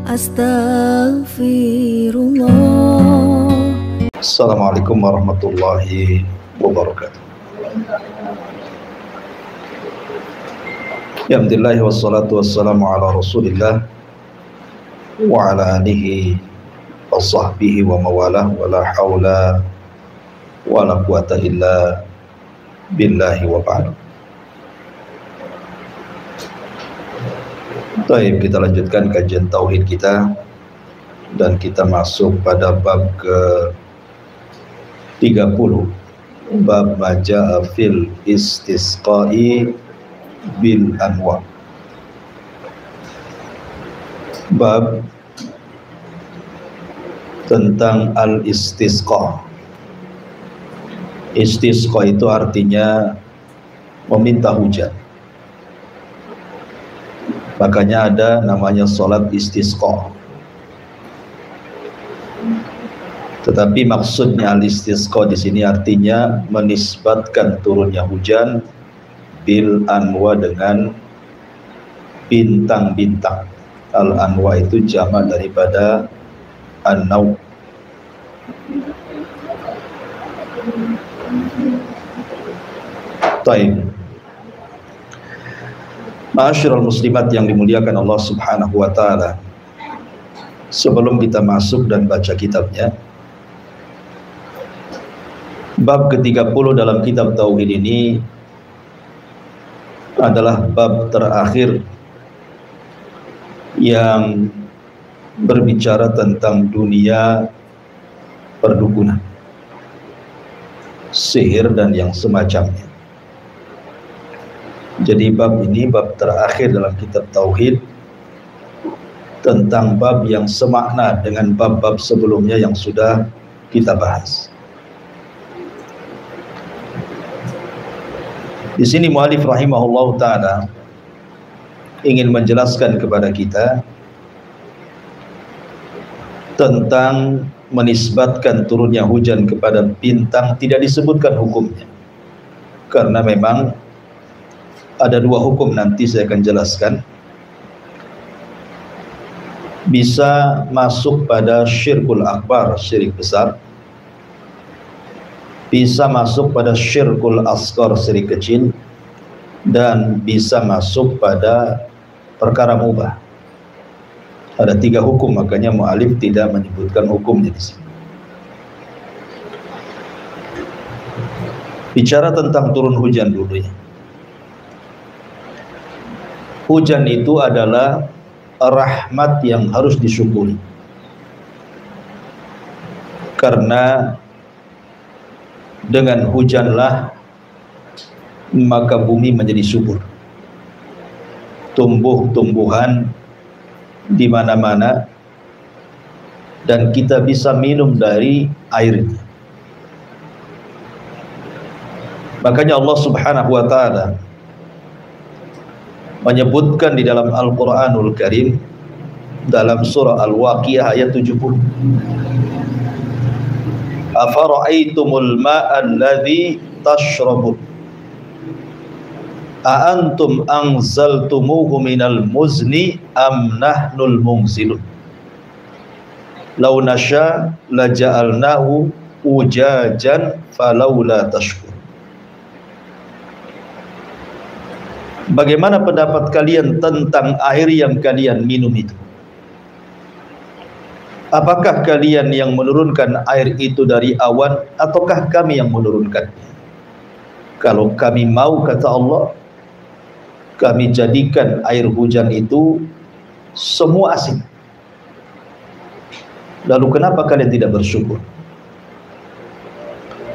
Astaghfirullah. Assalamualaikum warahmatullahi wabarakatuh. Alhamdulillah wassalatu wassalamu ala Rasulillah wa ala alihi wa sahbihi wa mawalah wa la hawla wa la quwata illa billahi wa ba'd. Baik, kita lanjutkan kajian tauhid kita dan kita masuk pada bab ke-30, bab maja'a fil istisqa'i bil anwa. Bab tentang al-istisqa. Istisqa itu artinya meminta hujan. Makanya ada namanya sholat istisqa. Tetapi maksudnya al-istisqa di sini artinya menisbatkan turunnya hujan bil anwa dengan bintang-bintang. Al-anwa itu jamak daripada an-naw. Taib. Ma'asyiral muslimat yang dimuliakan Allah Subhanahu wa taala. Sebelum kita masuk dan baca kitabnya, bab ke-30 dalam kitab tauhid ini adalah bab terakhir yang berbicara tentang dunia perdukunan, sihir dan yang semacamnya. Jadi bab ini bab terakhir dalam kitab tauhid tentang bab yang semakna dengan bab-bab sebelumnya yang sudah kita bahas. Di sini muallif rahimahullah taala ingin menjelaskan kepada kita tentang menisbatkan turunnya hujan kepada bintang. Tidak disebutkan hukumnya karena memang ada dua hukum, nanti saya akan jelaskan. Bisa masuk pada syirkul akbar, syirik besar. Bisa masuk pada syirkul asghar, syirik kecil. Dan bisa masuk pada perkara mubah. Ada tiga hukum, makanya mu'alif tidak menyebutkan hukumnya di sini. Bicara tentang turun hujan dulu ya. Hujan itu adalah rahmat yang harus disyukuri. Karena dengan hujanlah maka bumi menjadi subur. Tumbuh-tumbuhan di mana-mana dan kita bisa minum dari airnya. Makanya Allah Subhanahu wa taala menyebutkan di dalam Al-Quranul Karim dalam surah Al-Waqiah ayat 70, afara'aitumul ma'a alladhi tashrabun a'antum anzaltumuhu minal muzni am nahnul munzilun law nasha laja'alnahu ujajan falawla tashkur. Bagaimana pendapat kalian tentang air yang kalian minum itu? Apakah kalian yang menurunkan air itu dari awan ataukah kami yang menurunkannya? Kalau kami mau, kata Allah, kami jadikan air hujan itu semua asin. Lalu kenapa kalian tidak bersyukur?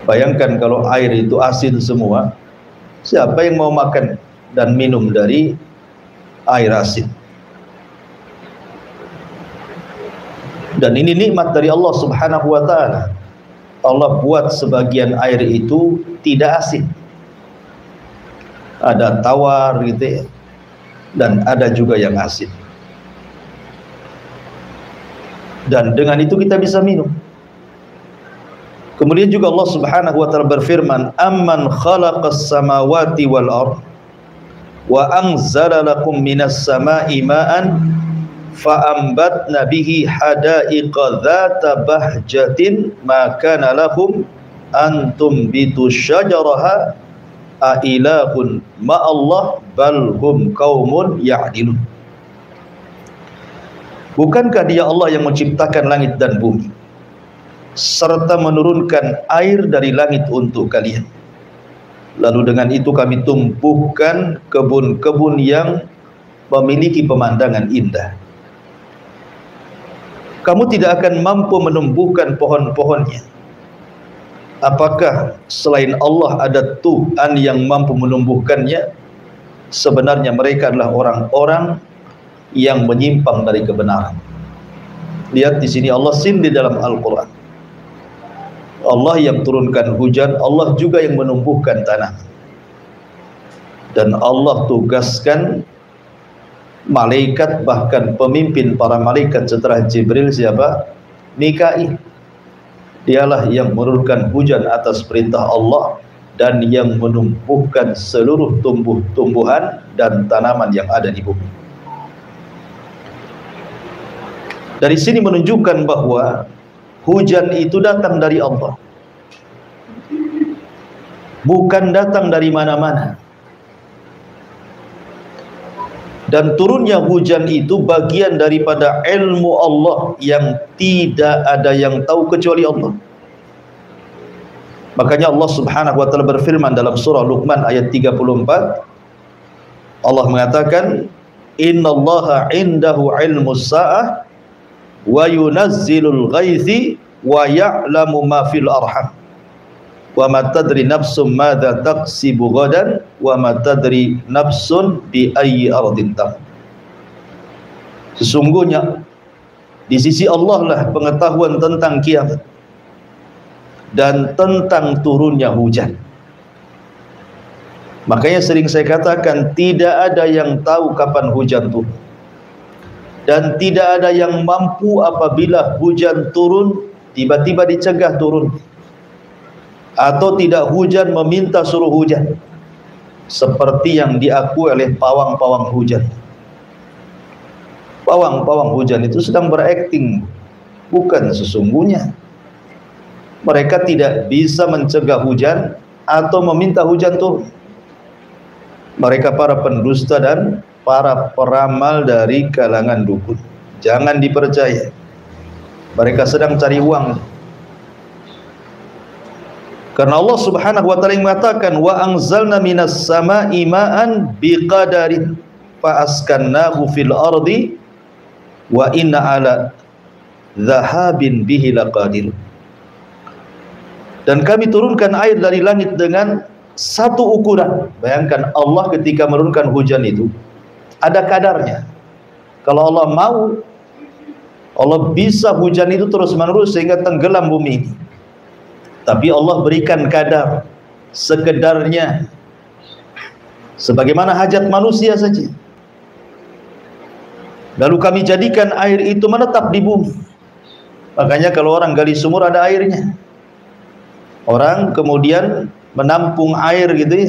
Bayangkan kalau air itu asin semua, siapa yang mau makan dan minum dari air asin? Dan ini nikmat dari Allah Subhanahu wa taala. Allah buat sebagian air itu tidak asin. Ada tawar gitu ya. Dan ada juga yang asin. Dan dengan itu kita bisa minum. Kemudian juga Allah Subhanahu wa taala berfirman, "Amman khalaqas samawati wal ardh wa anzala lakum minas sama'i ma'an fa'ambatna bihi hadaiqa dzata bahjatin ma kana lahum antum bitu syajaraha ailahun ma'allah bal hum qaumun ya'dilun. Bukankah Dia Allah yang menciptakan langit dan bumi serta menurunkan air dari langit untuk kalian, lalu dengan itu kami tumbuhkan kebun-kebun yang memiliki pemandangan indah. Kamu tidak akan mampu menumbuhkan pohon-pohonnya. Apakah selain Allah ada Tuhan yang mampu menumbuhkannya? Sebenarnya mereka adalah orang-orang yang menyimpang dari kebenaran. Lihat di sini Allah sindir dalam Al-Quran. Allah yang turunkan hujan, Allah juga yang menumbuhkan tanah. Dan Allah tugaskan malaikat, bahkan pemimpin para malaikat setelah Jibril siapa? Mikail. Dialah yang menurunkan hujan atas perintah Allah dan yang menumbuhkan seluruh tumbuh-tumbuhan dan tanaman yang ada di bumi. Dari sini menunjukkan bahwa hujan itu datang dari Allah, bukan datang dari mana-mana. Dan turunnya hujan itu bagian daripada ilmu Allah yang tidak ada yang tahu kecuali Allah. Makanya Allah Subhanahu wa taala berfirman dalam surah Luqman ayat 34, Allah mengatakan, innallaha indahu ilmus sa'ah wa yunazzilul ghaithi wa ya'lamu ma fil arham wa ma tadri nafsum madza taksibu ghadan wa ma tadri nafsun bi ayyi ardin tamut. Sesungguhnya di sisi Allah lah pengetahuan tentang kiamat dan tentang turunnya hujan. Makanya sering saya katakan, tidak ada yang tahu kapan hujan turun, dan tidak ada yang mampu apabila hujan turun tiba-tiba dicegah turun, atau tidak hujan meminta suruh hujan, seperti yang diakui oleh pawang-pawang hujan. Pawang-pawang hujan itu sedang berakting, bukan sesungguhnya. Mereka tidak bisa mencegah hujan atau meminta hujan turun. Mereka para pendusta dan para peramal dari kalangan dukun. Jangan dipercaya. Mereka sedang cari uang. Karena Allah Subhanahu wa taala mengatakan, wa anzalna minas sama'i ma'an biqadarin fa askannahu fil ardi wa inna ala dhahabin bihi laqadir. Dan kami turunkan air dari langit dengan satu ukuran. Bayangkan Allah ketika menurunkan hujan itu ada kadarnya. Kalau Allah mau, Allah bisa hujan itu terus menerus sehingga tenggelam bumi ini. Tapi Allah berikan kadar sekedarnya, sebagaimana hajat manusia saja. Lalu kami jadikan air itu menetap di bumi. Makanya kalau orang gali sumur ada airnya. Orang kemudian menampung air gitu ya.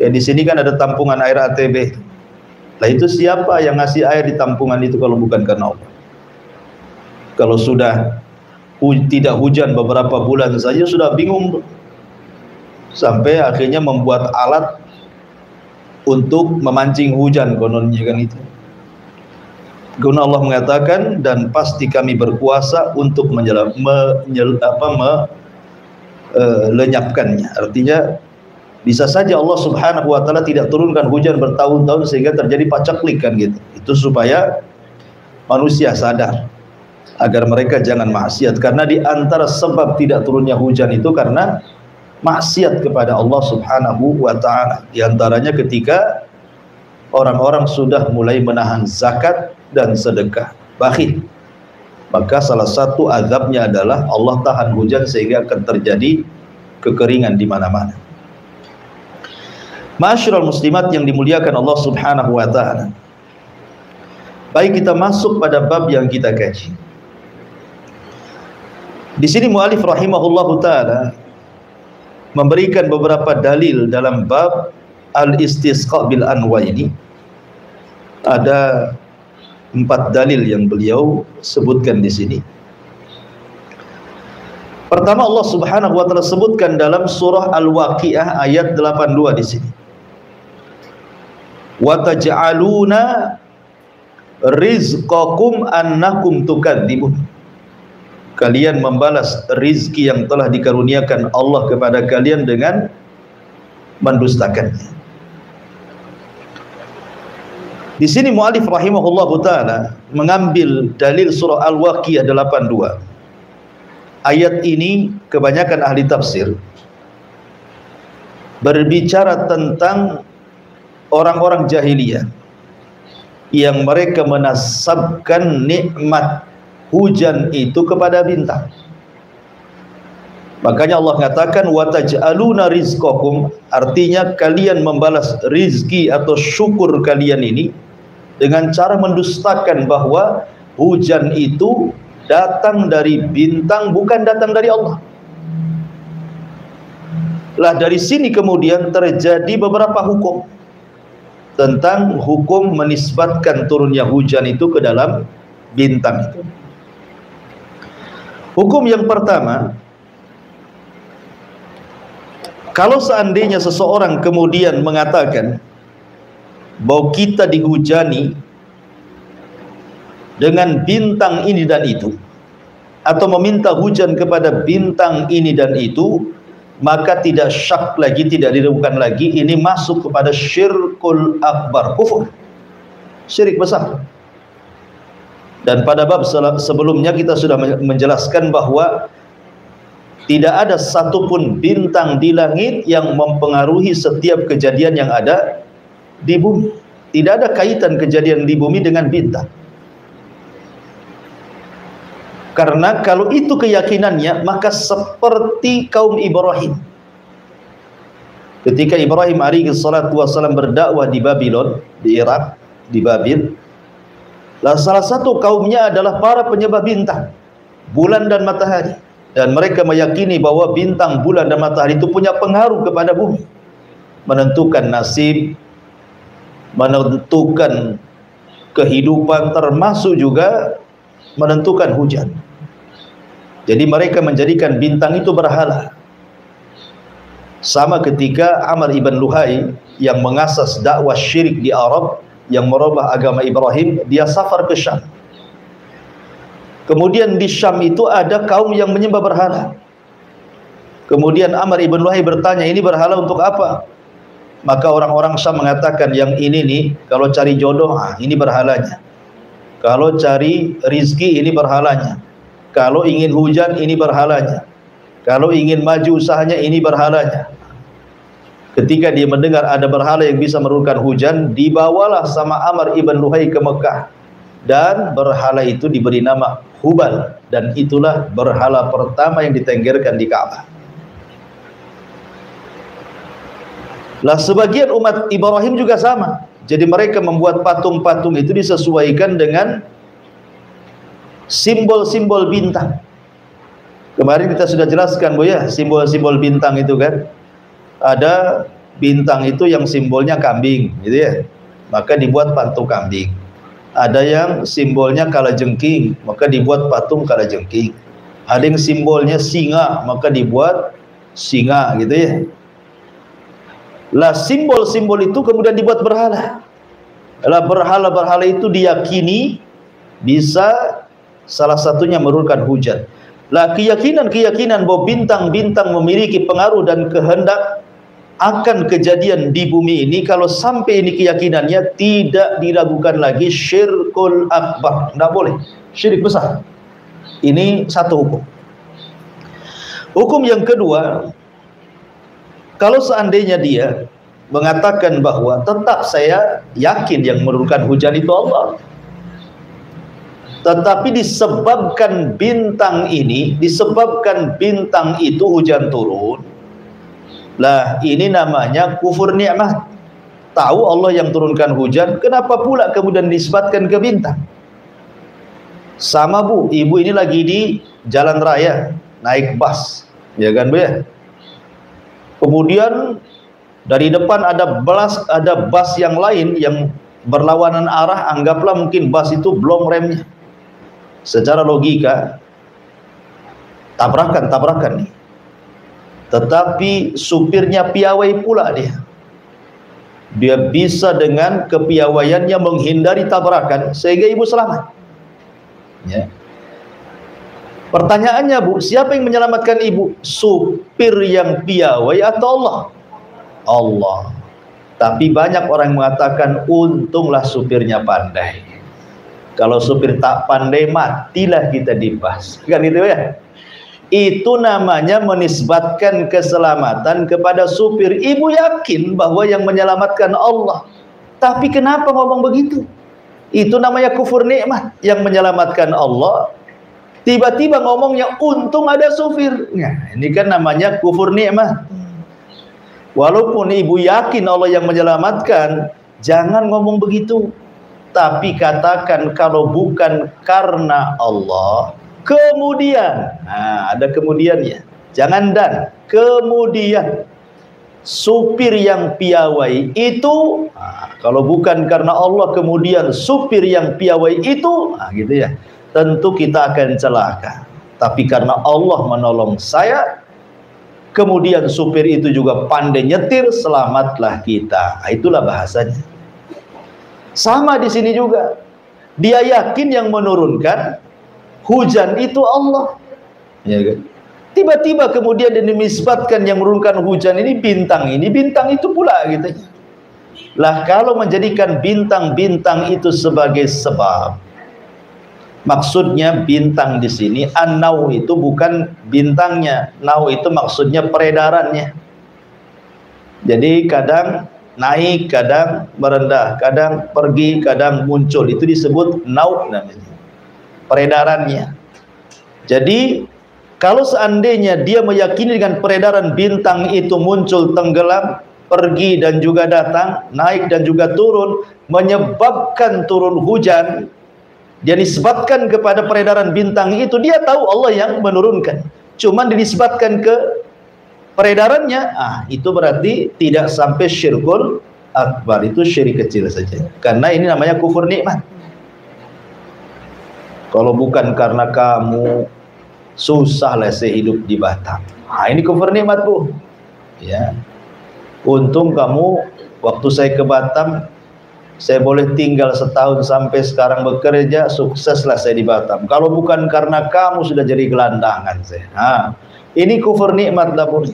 Kayak di sini kan ada tampungan air ATB. Lah itu siapa yang ngasih air di tampungan itu kalau bukan karena Allah? Kalau sudah tidak hujan beberapa bulan saja sudah bingung, sampai akhirnya membuat alat untuk memancing hujan kononnya kan itu. Guna Allah mengatakan, dan pasti kami berkuasa untuk lenyapkannya. Artinya bisa saja Allah Subhanahu wa taala tidak turunkan hujan bertahun-tahun sehingga terjadi paceklik kan gitu. Itu supaya manusia sadar agar mereka jangan maksiat, karena di antara sebab tidak turunnya hujan itu karena maksiat kepada Allah Subhanahu wa taala. Di antaranya ketika orang-orang sudah mulai menahan zakat dan sedekah, bakhil, maka salah satu azabnya adalah Allah tahan hujan sehingga akan terjadi kekeringan di mana-mana. Ma'asyiral muslimat yang dimuliakan Allah Subhanahu wa taala. Baik, kita masuk pada bab yang kita kaji. Di sini mu'alif rahimahullahu taala memberikan beberapa dalil dalam bab al-istisqa bil anwa ini. Ada 4 dalil yang beliau sebutkan di sini. Pertama, Allah Subhanahu wa taala sebutkan dalam surah Al-Waqiah ayat 82 di sini. Wa taj'aluna rizqakum annakum tukadzibun. Kalian membalas rizki yang telah dikaruniakan Allah kepada kalian dengan mendustakannya. Di sini muallif rahimahullahu taala mengambil dalil surah Al-Waqiah 82. Ayat ini kebanyakan ahli tafsir berbicara tentang orang-orang jahiliyah yang mereka menasabkan nikmat hujan itu kepada bintang. Makanya Allah mengatakan wa taj'aluna rizqakum, artinya kalian membalas rizki atau syukur kalian ini dengan cara mendustakan bahwa hujan itu datang dari bintang, bukan datang dari Allah. Lah dari sini kemudian terjadi beberapa hukum tentang hukum menisbatkan turunnya hujan itu ke dalam bintang itu. Hukum yang pertama, kalau seandainya seseorang kemudian mengatakan bahwa kita dihujani dengan bintang ini dan itu, atau meminta hujan kepada bintang ini dan itu, maka tidak syak lagi, tidak diragukan lagi, ini masuk kepada syirkul akbar, kufur, syirik besar. Dan pada bab sebelumnya kita sudah menjelaskan bahwa tidak ada satupun bintang di langit yang mempengaruhi setiap kejadian yang ada di bumi. Tidak ada kaitan kejadian di bumi dengan bintang. Karena kalau itu keyakinannya, maka seperti kaum Ibrahim. Ketika Ibrahim alaihi salatu wasallam berdakwah di Babylon, di Irak, di Babil, lah salah satu kaumnya adalah para penyembah bintang, bulan dan matahari. Dan mereka meyakini bahwa bintang, bulan dan matahari itu punya pengaruh kepada bumi, menentukan nasib, menentukan kehidupan, termasuk juga menentukan hujan. Jadi mereka menjadikan bintang itu berhala. Sama ketika Amr ibn Luhai yang mengasas dakwah syirik di Arab, yang merubah agama Ibrahim, dia safar ke Syam. Kemudian di Syam itu ada kaum yang menyembah berhala. Kemudian Amr ibn Luhai bertanya, ini berhala untuk apa? Maka orang-orang Syam mengatakan, yang ini nih, kalau cari jodoh, ini berhalanya. Kalau cari rizki, ini berhalanya. Kalau ingin hujan, ini berhalanya. Kalau ingin maju usahanya, ini berhalanya. Ketika dia mendengar ada berhala yang bisa menurunkan hujan, dibawalah sama Amr ibn Luhai ke Mekah. Dan berhala itu diberi nama Hubal. Dan itulah berhala pertama yang ditenggerkan di Ka'bah. Lah sebagian umat Ibrahim juga sama. Jadi mereka membuat patung-patung itu disesuaikan dengan simbol-simbol bintang. Kemarin kita sudah jelaskan, Bu, ya, simbol-simbol bintang itu kan. Ada bintang itu yang simbolnya kambing, gitu ya. Maka dibuat patung kambing. Ada yang simbolnya kalajengking, maka dibuat patung kalajengking. Ada yang simbolnya singa, maka dibuat singa, gitu ya. Lah simbol-simbol itu kemudian dibuat berhala. Lah berhala-berhala itu diyakini bisa salah satunya menurunkan hujan. Lah keyakinan-keyakinan bahwa bintang-bintang memiliki pengaruh dan kehendak akan kejadian di bumi ini, kalau sampai ini keyakinannya, tidak diragukan lagi, syirkul akbar. Tidak boleh, syirik besar. Ini satu hukum. Hukum yang kedua, kalau seandainya dia mengatakan bahwa tetap saya yakin yang menurunkan hujan itu Allah, tetapi disebabkan bintang ini, disebabkan bintang itu hujan turun, lah ini namanya kufur nikmat. Tahu Allah yang turunkan hujan, kenapa pula kemudian disebabkan ke bintang? Sama, Bu, ibu ini lagi di jalan raya, naik bus, ya kan, Bu, ya? Kemudian dari depan ada bus yang lain yang berlawanan arah, anggaplah mungkin bus itu belum remnya. Secara logika tabrakan nih. Tetapi supirnya piawai pula dia. Dia bisa dengan kepiawaiannya menghindari tabrakan sehingga ibu selamat. Ya. Pertanyaannya, Bu, siapa yang menyelamatkan ibu? Supir yang piawai atau Allah? Allah. Tapi banyak orang yang mengatakan untunglah supirnya pandai. Kalau supir tak pandai, matilah kita di bus. Kan itu ya? Itu namanya menisbatkan keselamatan kepada supir. Ibu yakin bahwa yang menyelamatkan Allah. Tapi kenapa ngomong begitu? Itu namanya kufur nikmat. Yang menyelamatkan Allah, tiba-tiba ngomongnya untung ada supir. Nah, ini kan namanya kufur nikmat. Walaupun ibu yakin Allah yang menyelamatkan, jangan ngomong begitu. Tapi katakan kalau bukan karena Allah, kemudian, nah, ada kemudiannya. Jangan dan, kemudian supir yang piawai itu, nah, kalau bukan karena Allah, kemudian supir yang piawai itu, nah, gitu ya. Tentu kita akan celaka. Tapi karena Allah menolong saya, kemudian supir itu juga pandai nyetir, selamatlah kita. Nah, itulah bahasanya. Sama di sini juga. Dia yakin yang menurunkan hujan itu Allah. Ya kan? Tiba-tiba kemudian dinisbatkan yang menurunkan hujan ini bintang itu pula gitu. Lah kalau menjadikan bintang-bintang itu sebagai sebab, maksudnya bintang di sini an-nau itu bukan bintangnya. Nau itu maksudnya peredarannya. Jadi kadang naik, kadang merendah, kadang pergi, kadang muncul. Itu disebut nau namanya. Peredarannya. Jadi kalau seandainya dia meyakini dengan peredaran bintang itu muncul, tenggelam, pergi dan juga datang, naik dan juga turun, menyebabkan turun hujan, dia nisbatkan kepada peredaran bintang itu, dia tahu Allah yang menurunkan. Cuman dinisbatkan ke peredarannya, itu berarti tidak sampai syirkul akbar, itu syirik kecil saja. Karena ini namanya kufur nikmat. Kalau bukan karena kamu, susahlah saya hidup di Batam. Ini kufur nikmat, Bu. Ya. Untung kamu waktu saya ke Batam, saya boleh tinggal setahun sampai sekarang bekerja, sukseslah saya di Batam. Kalau bukan karena kamu, sudah jadi gelandangan saya. Ini kufur nikmat lah, Bu.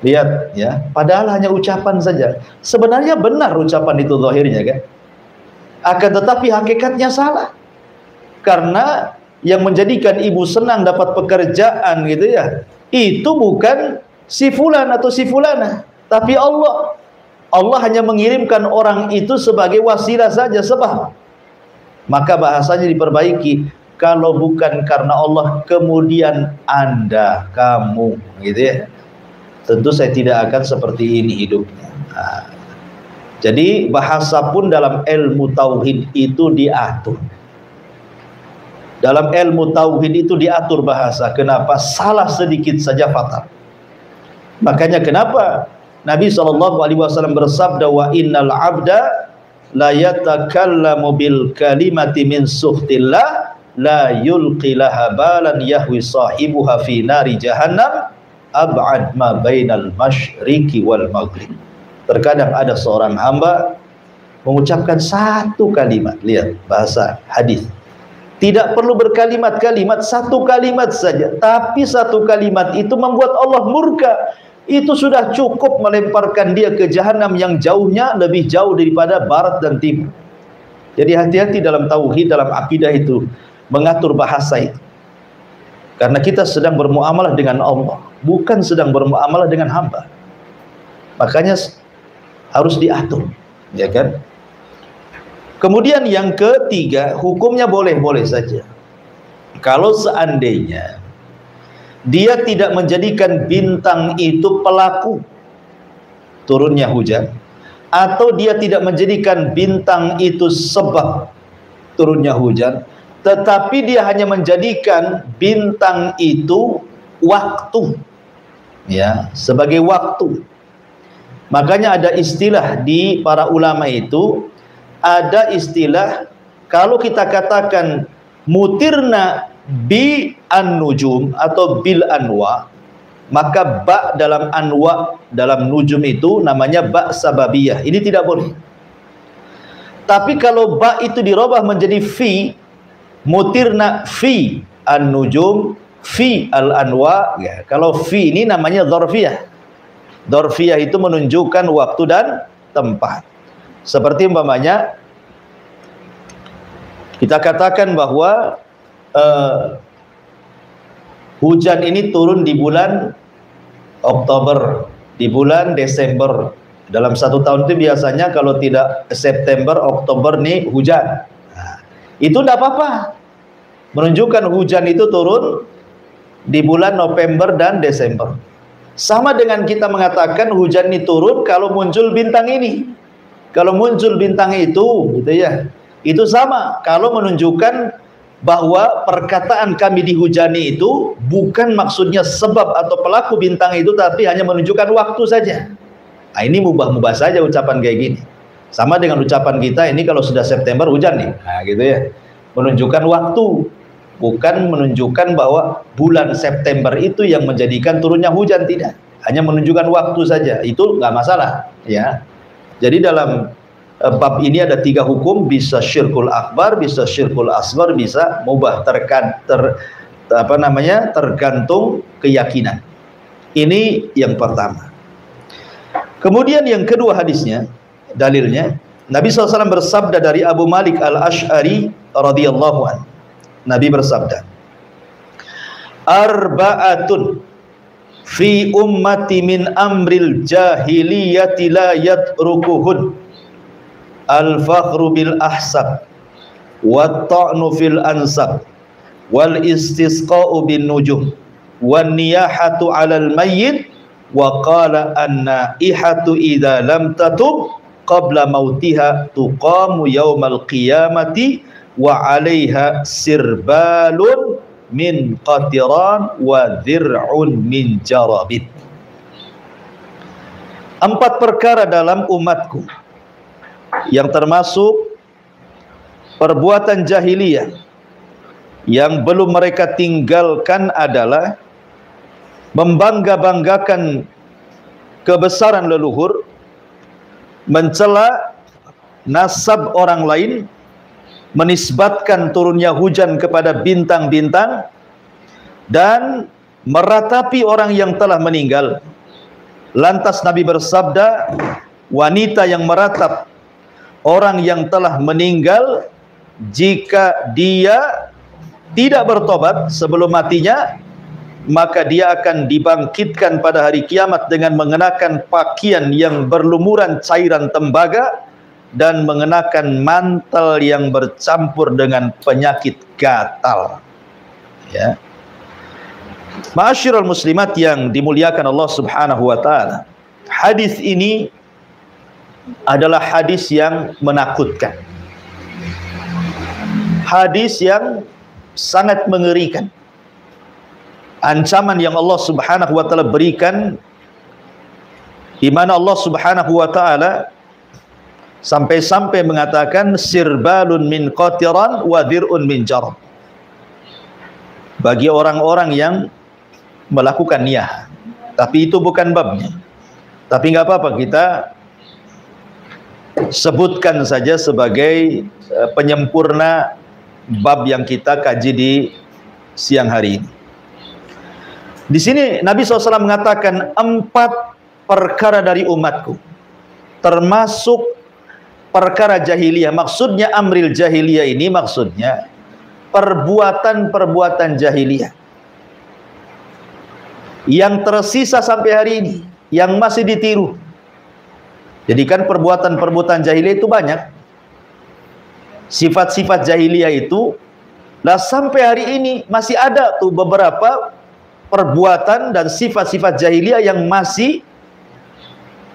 Lihat ya, padahal hanya ucapan saja. Sebenarnya benar ucapan itu zahirnya kan. Akan tetapi hakikatnya salah. Karena yang menjadikan ibu senang dapat pekerjaan gitu ya, itu bukan si fulan atau si fulana, tapi Allah. Allah hanya mengirimkan orang itu sebagai wasilah saja, sebab. Maka bahasanya diperbaiki, kalau bukan karena Allah, kemudian Anda, kamu gitu ya. Tentu saya tidak akan seperti ini hidupnya. Jadi bahasa pun dalam ilmu tauhid itu diatur. Dalam ilmu tauhid itu diatur bahasa. Kenapa? Salah sedikit saja fatal. Makanya kenapa Nabi SAW bersabda, wa innal abda la yatakallamu bil kalimati min suhtillah la yulqi laha balan yahwi sahibuha fi nari jahannam ab'ad ma bainal masyriqi wal maghrib. Terkadang ada seorang hamba mengucapkan satu kalimat, lihat bahasa hadis, tidak perlu berkalimat-kalimat, satu kalimat saja, tapi satu kalimat itu membuat Allah murka. Itu sudah cukup melemparkan dia ke jahanam yang jauhnya lebih jauh daripada barat dan timur. Jadi hati-hati dalam tauhid, dalam akidah itu mengatur bahasa itu. Karena kita sedang bermuamalah dengan Allah, bukan sedang bermuamalah dengan hamba. Makanya harus diatur, ya kan? Kemudian yang ketiga, hukumnya boleh-boleh saja. Kalau seandainya dia tidak menjadikan bintang itu pelaku turunnya hujan, atau dia tidak menjadikan bintang itu sebab turunnya hujan, tetapi dia hanya menjadikan bintang itu waktu, ya, sebagai waktu. Makanya ada istilah di para ulama itu, ada istilah, kalau kita katakan mutirna bi an-nujum atau bil anwa, maka ba dalam anwa, dalam nujum itu namanya ba sababiyah. Ini tidak boleh. Tapi kalau ba itu dirubah menjadi fi, mutirna fi an-nujum fi al-anwa, ya, kalau fi ini namanya dzarfiyah. Dzarfiyah itu menunjukkan waktu dan tempat. Seperti umpamanya kita katakan bahwa hujan ini turun di bulan Oktober, di bulan Desember. Dalam satu tahun itu biasanya kalau tidak September, Oktober nih hujan. Nah, itu tidak apa-apa. Menunjukkan hujan itu turun di bulan November dan Desember. Sama dengan kita mengatakan hujan ini turun kalau muncul bintang ini. Kalau muncul bintang itu, gitu ya. Itu sama. Kalau menunjukkan bahwa perkataan kami dihujani itu bukan maksudnya sebab atau pelaku bintang itu, tapi hanya menunjukkan waktu saja. Nah, ini mubah-mubah saja ucapan kayak gini. Sama dengan ucapan kita ini kalau sudah September hujan nih. Nah, gitu ya. Menunjukkan waktu, bukan menunjukkan bahwa bulan September itu yang menjadikan turunnya hujan, tidak. Hanya menunjukkan waktu saja. Itu nggak masalah, ya. Jadi dalam bab ini ada 3 hukum, bisa syirkul akbar, bisa syirkul asghar, bisa mubah, tergantung keyakinan. Ini yang pertama. Kemudian yang kedua hadisnya, dalilnya, Nabi SAW bersabda dari Abu Malik al-Ash'ari radhiyallahu anhu. Nabi bersabda, arba'atun fi ummati min amril jahiliyati la yatrukuhun al-fakhru bil ahsab wa ta'nu fil ansab wal istisqa'u bin nujum wan niyahatu 'alal mayyit wa qala an-naihatu idza lam tatub qabla mautiha tuqamu yaumal qiyamati wa 'alaiha sirbalun min qatiran wa dhir'un min jarabit. 4 perkara dalam umatku yang termasuk perbuatan jahiliyah yang belum mereka tinggalkan adalah membangga-banggakan kebesaran leluhur, mencela nasab orang lain, menisbatkan turunnya hujan kepada bintang-bintang, dan meratapi orang yang telah meninggal. Lantas Nabi bersabda, wanita yang meratap orang yang telah meninggal, jika dia tidak bertobat sebelum matinya, maka dia akan dibangkitkan pada hari kiamat dengan mengenakan pakaian yang berlumuran cairan tembaga dan mengenakan mantel yang bercampur dengan penyakit gatal. Ya. Ma'asyiral muslimat yang dimuliakan Allah Subhanahu wa taala. Hadis ini adalah hadis yang menakutkan. Hadis yang sangat mengerikan. Ancaman yang Allah Subhanahu wa taala berikan, di mana Allah Subhanahu wa taala sampai-sampai mengatakan sirbalun min qatiran wa dhir'un min jarab. Bagi orang-orang yang melakukan niyah. Tapi itu bukan babnya. Tapi nggak apa-apa, kita sebutkan saja sebagai penyempurna bab yang kita kaji di siang hari ini. Di sini Nabi SAW mengatakan 4 perkara dari umatku, termasuk perkara jahiliyah. Maksudnya amril jahiliyah ini maksudnya perbuatan-perbuatan jahiliyah yang tersisa sampai hari ini, yang masih ditiru. Jadi kan perbuatan-perbuatan jahiliyah itu banyak. Sifat-sifat jahiliyah itu, nah sampai hari ini masih ada tuh beberapa perbuatan dan sifat-sifat jahiliyah yang masih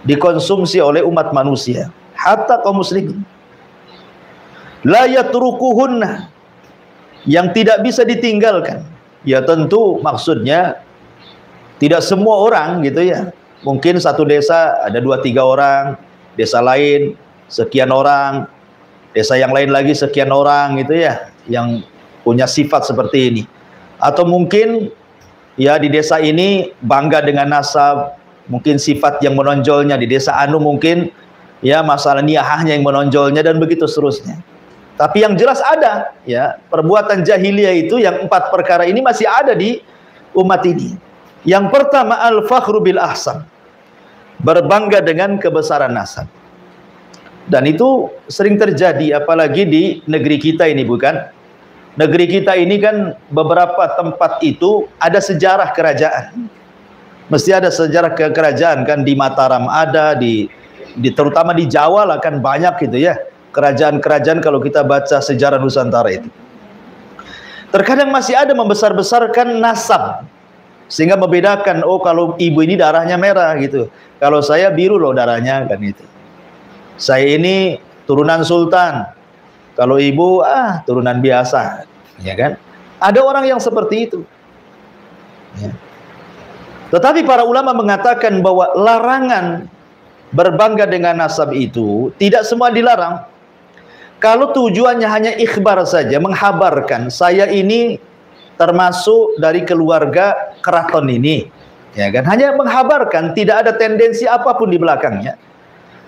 dikonsumsi oleh umat manusia, hatta kaum muslimin. La yatrukuhunna, yang tidak bisa ditinggalkan. Ya tentu maksudnya tidak semua orang gitu ya. Mungkin satu desa ada 2-3 orang, desa lain sekian orang. desa yang lain lagi sekian orang gitu ya, yang punya sifat seperti ini. Atau mungkin ya di desa ini bangga dengan nasab, mungkin sifat yang menonjolnya. Di desa anu mungkin ya masalah niyahnya yang menonjolnya, dan begitu seterusnya. Tapi yang jelas ada ya, perbuatan jahiliyah itu yang 4 perkara ini masih ada di umat ini. Yang pertama, al-fakhru bil ahsan, berbangga dengan kebesaran nasab. Dan itu sering terjadi apalagi di negeri kita ini, bukan? Negeri kita ini kan beberapa tempat itu ada sejarah kerajaan. Mesti ada sejarah kerajaan kan, di Mataram ada, terutama di Jawa lah kan banyak gitu ya. Kerajaan-kerajaan kalau kita baca sejarah Nusantara itu. Terkadang masih ada membesar-besarkan nasab. Sehingga membedakan, oh kalau ibu ini darahnya merah gitu. Kalau saya biru loh darahnya kan itu. Saya ini turunan sultan. Kalau ibu turunan biasa, ya kan? Ada orang yang seperti itu. Ya. Tetapi para ulama mengatakan bahwa larangan berbangga dengan nasab itu tidak semua dilarang. Kalau tujuannya hanya ikhbar saja, menghabarkan saya ini termasuk dari keluarga keraton ini, ya kan? Hanya menghabarkan, tidak ada tendensi apapun di belakangnya.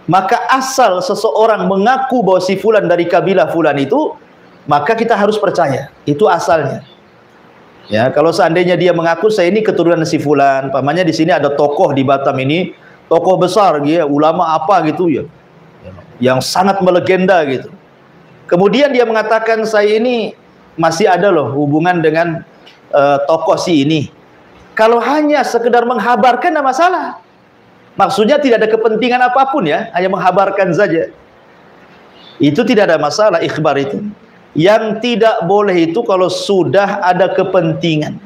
Maka asal seseorang mengaku bahwa si fulan dari kabilah fulan itu, maka kita harus percaya. Itu asalnya. Ya, kalau seandainya dia mengaku saya ini keturunan si fulan, pamannya di sini ada tokoh di Batam ini, tokoh besar gitu, ulama apa gitu ya, yang sangat melegenda gitu. Kemudian dia mengatakan saya ini masih ada loh hubungan dengan tokoh si ini. Kalau hanya sekedar menghabarkan tidak masalah. Maksudnya tidak ada kepentingan apapun ya, hanya menghabarkan saja. Itu tidak ada masalah, ikhbar itu. Yang tidak boleh itu kalau sudah ada kepentingan.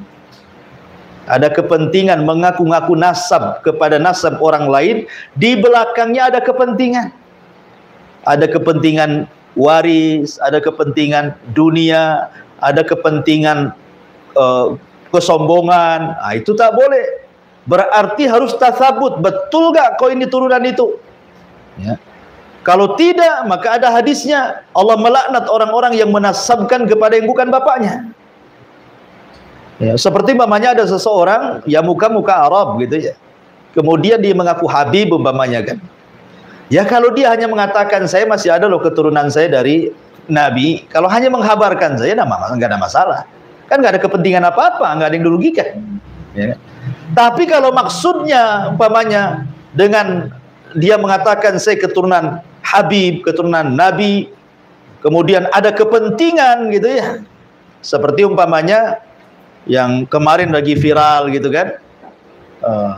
Ada kepentingan mengaku-ngaku nasab kepada nasab orang lain, di belakangnya ada kepentingan. Ada kepentingan waris, ada kepentingan dunia, ada kepentingan kesombongan. Nah, itu tak boleh. Berarti harus tasabut, betul gak kau ini turunan itu? Ya. Kalau tidak, maka ada hadisnya, Allah melaknat orang-orang yang menasabkan kepada yang bukan bapaknya. Ya, seperti umpamanya ada seseorang yang muka-muka Arab gitu ya. Kemudian dia mengaku Habib umpamanya kan. Ya kalau dia hanya mengatakan saya masih ada loh keturunan saya dari Nabi, kalau hanya menghabarkan saya nggak ada masalah. Kan nggak ada kepentingan apa-apa, nggak ada yang dirugikan. Ya. Tapi kalau maksudnya umpamanya dengan dia mengatakan saya keturunan Habib, keturunan Nabi, kemudian ada kepentingan gitu ya. Seperti umpamanya yang kemarin lagi viral gitu kan,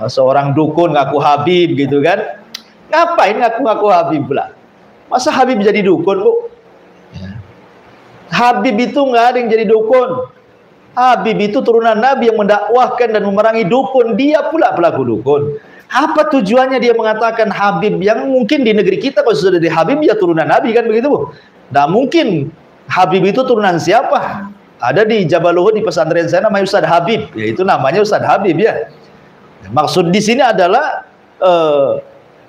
seorang dukun ngaku Habib gitu kan. Ngapain ngaku-ngaku Habib pula? Masa Habib jadi dukun, Bu? Ya. Habib itu nggak ada yang jadi dukun. Habib itu turunan Nabi yang mendakwahkan dan memerangi dukun. Dia pula pelaku dukun. Apa tujuannya dia mengatakan Habib yang mungkin di negeri kita kalau sudah dari Habib ya turunan Nabi kan begitu, Bu? Nah mungkin Habib itu turunan siapa? Ada di Jabal Uhud di pesantren saya namanya Ustadz Habib. Ya itu namanya Ustadz Habib ya. Maksud di sini adalah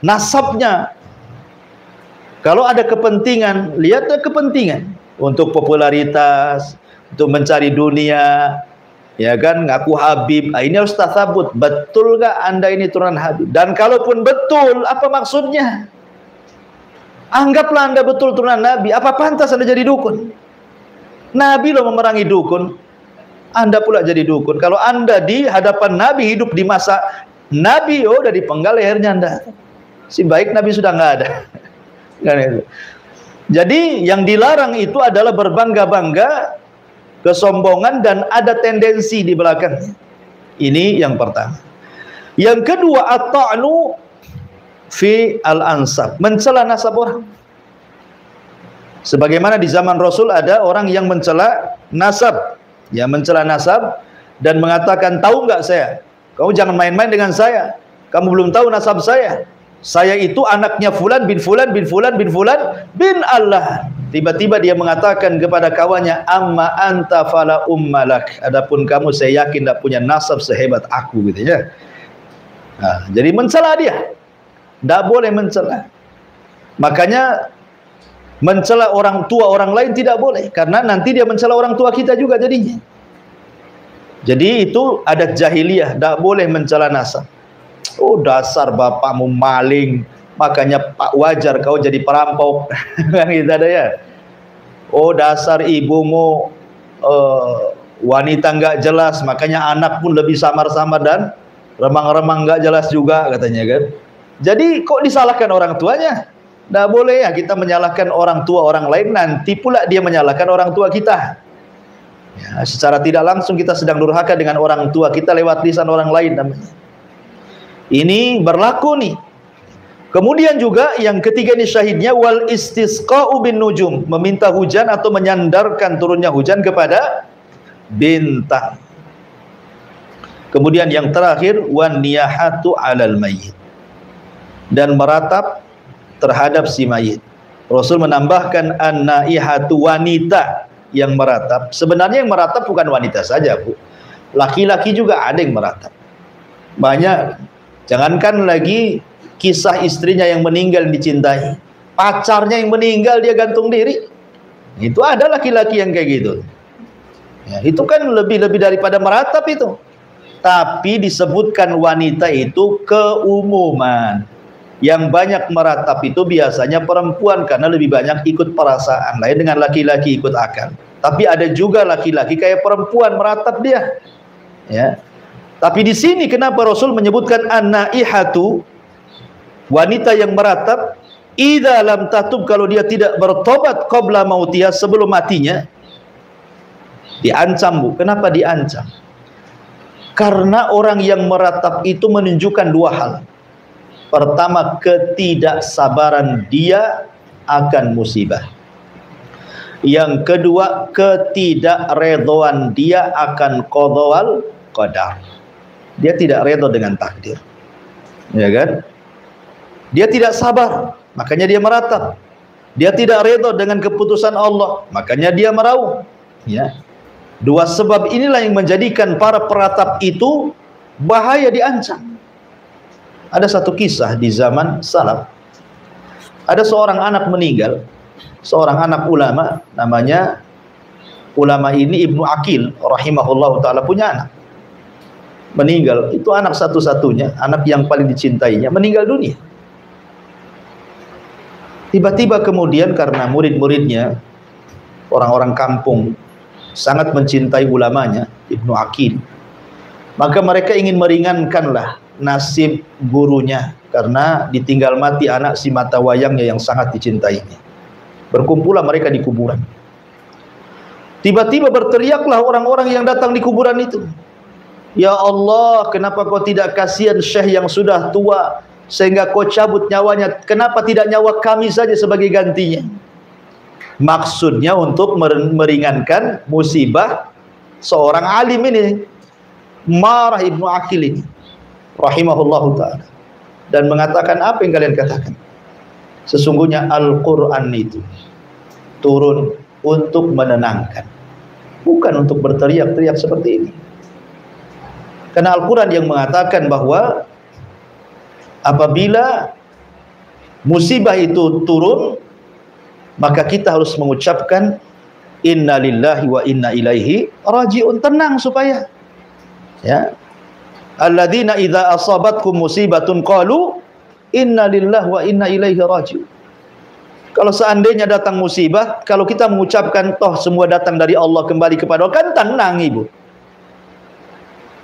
nasabnya. Kalau ada kepentingan, lihat ada kepentingan untuk popularitas, untuk mencari dunia, ya kan, ngaku Habib. Nah, ini harus tasabut, betul gak Anda ini turunan Habib? Dan kalaupun betul, apa maksudnya? Anggaplah Anda betul turunan Nabi, apa pantas Anda jadi dukun? Nabi loh memerangi dukun, Anda pula jadi dukun. Kalau Anda di hadapan Nabi, hidup di masa Nabi, oh udah dipenggal lehernya Anda. Si baik Nabi sudah nggak ada. Jadi yang dilarang itu adalah berbangga-bangga, kesombongan, dan ada tendensi di belakangnya. Ini yang pertama. Yang kedua, at-ta'nu fi al-ansab, mencela nasab orang. Sebagaimana di zaman Rasul ada orang yang mencela nasab, ya mencela nasab dan mengatakan, tahu nggak saya? Kamu jangan main-main dengan saya. Kamu belum tahu nasab saya. Saya itu anaknya fulan bin fulan bin fulan bin fulan bin Allah. Tiba-tiba dia mengatakan kepada kawannya, amma anta fala ummalak. Adapun kamu saya yakin tidak punya nasab sehebat aku gitu ya. Nah, jadi mencela dia. Tidak boleh mencela. Makanya Mencela orang tua orang lain tidak boleh, karena nanti dia mencela orang tua kita juga jadinya. Jadi itu adat jahiliyah, tidak boleh mencela nasab. Oh, dasar bapakmu maling, makanya Pak wajar kau jadi perampok. Kan gitu ada ya. Oh, dasar ibumu wanita nggak jelas, makanya anak pun lebih samar-samar dan remang-remang nggak jelas juga katanya kan. Jadi kok disalahkan orang tuanya? Tidak boleh ya kita menyalahkan orang tua orang lain, nanti pula dia menyalahkan orang tua kita. Ya, secara tidak langsung kita sedang durhaka dengan orang tua kita lewat lisan orang lain namanya. Ini berlaku nih. Kemudian juga yang ketiga ini syahidnya, wal istisqa'u bin nujum, meminta hujan atau menyandarkan turunnya hujan kepada bintang. Kemudian yang terakhir, wan niyahatu 'alal mayyit, dan meratap terhadap si mayit. Rasul menambahkan an-naihatu, wanita yang meratap. Sebenarnya yang meratap bukan wanita saja, Bu. Laki-laki juga ada yang meratap. Banyak. Jangankan lagi kisah istrinya yang meninggal dicintai, pacarnya yang meninggal dia gantung diri. Itu ada laki-laki yang kayak gitu. Ya, itu kan lebih daripada meratap itu. Tapi disebutkan wanita itu keumuman. Yang banyak meratap itu biasanya perempuan, karena lebih banyak ikut perasaan, lain dengan laki-laki ikut akal. Tapi ada juga laki-laki kayak perempuan meratap dia. Ya. Tapi di sini kenapa Rasul menyebutkan an-naihatu, wanita yang meratap, idza lam tatub, kalau dia tidak bertobat qabla mautiha, sebelum matinya. Diancam, Bu. Kenapa diancam? Karena orang yang meratap itu menunjukkan dua hal. Pertama, ketidaksabaran dia akan musibah. Yang kedua, ketidakredoan dia akan qada wal qadar. Dia tidak redha dengan takdir. Ya kan? Dia tidak sabar, makanya dia meratap. Dia tidak redha dengan keputusan Allah, makanya dia meraung. Ya. Dua sebab inilah yang menjadikan para peratap itu bahaya, diancam. Ada satu kisah di zaman salaf. Ada seorang anak meninggal, seorang anak ulama, namanya ulama ini Ibnu Aqil rahimahullah ta'ala, punya anak. Meninggal, itu anak satu-satunya, anak yang paling dicintainya, meninggal dunia. Tiba-tiba kemudian karena murid-muridnya, orang-orang kampung, sangat mencintai ulamanya, Ibnu Aqil, maka mereka ingin meringankanlah nasib gurunya, karena ditinggal mati anak si mata wayangnya yang sangat dicintainya. Berkumpullah mereka di kuburan. Tiba-tiba berteriaklah orang-orang yang datang di kuburan itu, ya Allah, kenapa kau tidak kasihan Syekh yang sudah tua sehingga kau cabut nyawanya? Kenapa tidak nyawa kami saja sebagai gantinya? Maksudnya untuk meringankan musibah seorang alim ini. Marah Ibnu Aqil ini rahimahullahu ta'ala, dan mengatakan, apa yang kalian katakan? Sesungguhnya Al-Quran itu turun untuk menenangkan, bukan untuk berteriak-teriak seperti ini. Karena Al-Quran yang mengatakan bahwa apabila musibah itu turun, maka kita harus mengucapkan inna lillahi wa inna ilaihi raji'un, tenang supaya, ya, alladzina idza asabatkum musibatun qalu inna lillahi wa inna ilaihi raji'un. Kalau seandainya datang musibah, kalau kita mengucapkan toh semua datang dari Allah, kembali kepada Allah, kan tenang Ibu.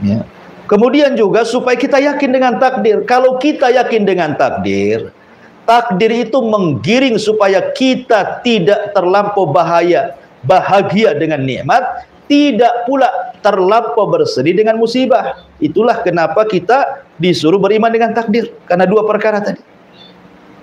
Ya. Kemudian juga supaya kita yakin dengan takdir. Kalau kita yakin dengan takdir, takdir itu menggiring supaya kita tidak terlampau bahagia dengan nikmat, tidak pula terlampau bersedih dengan musibah. Itulah kenapa kita disuruh beriman dengan takdir, karena dua perkara tadi.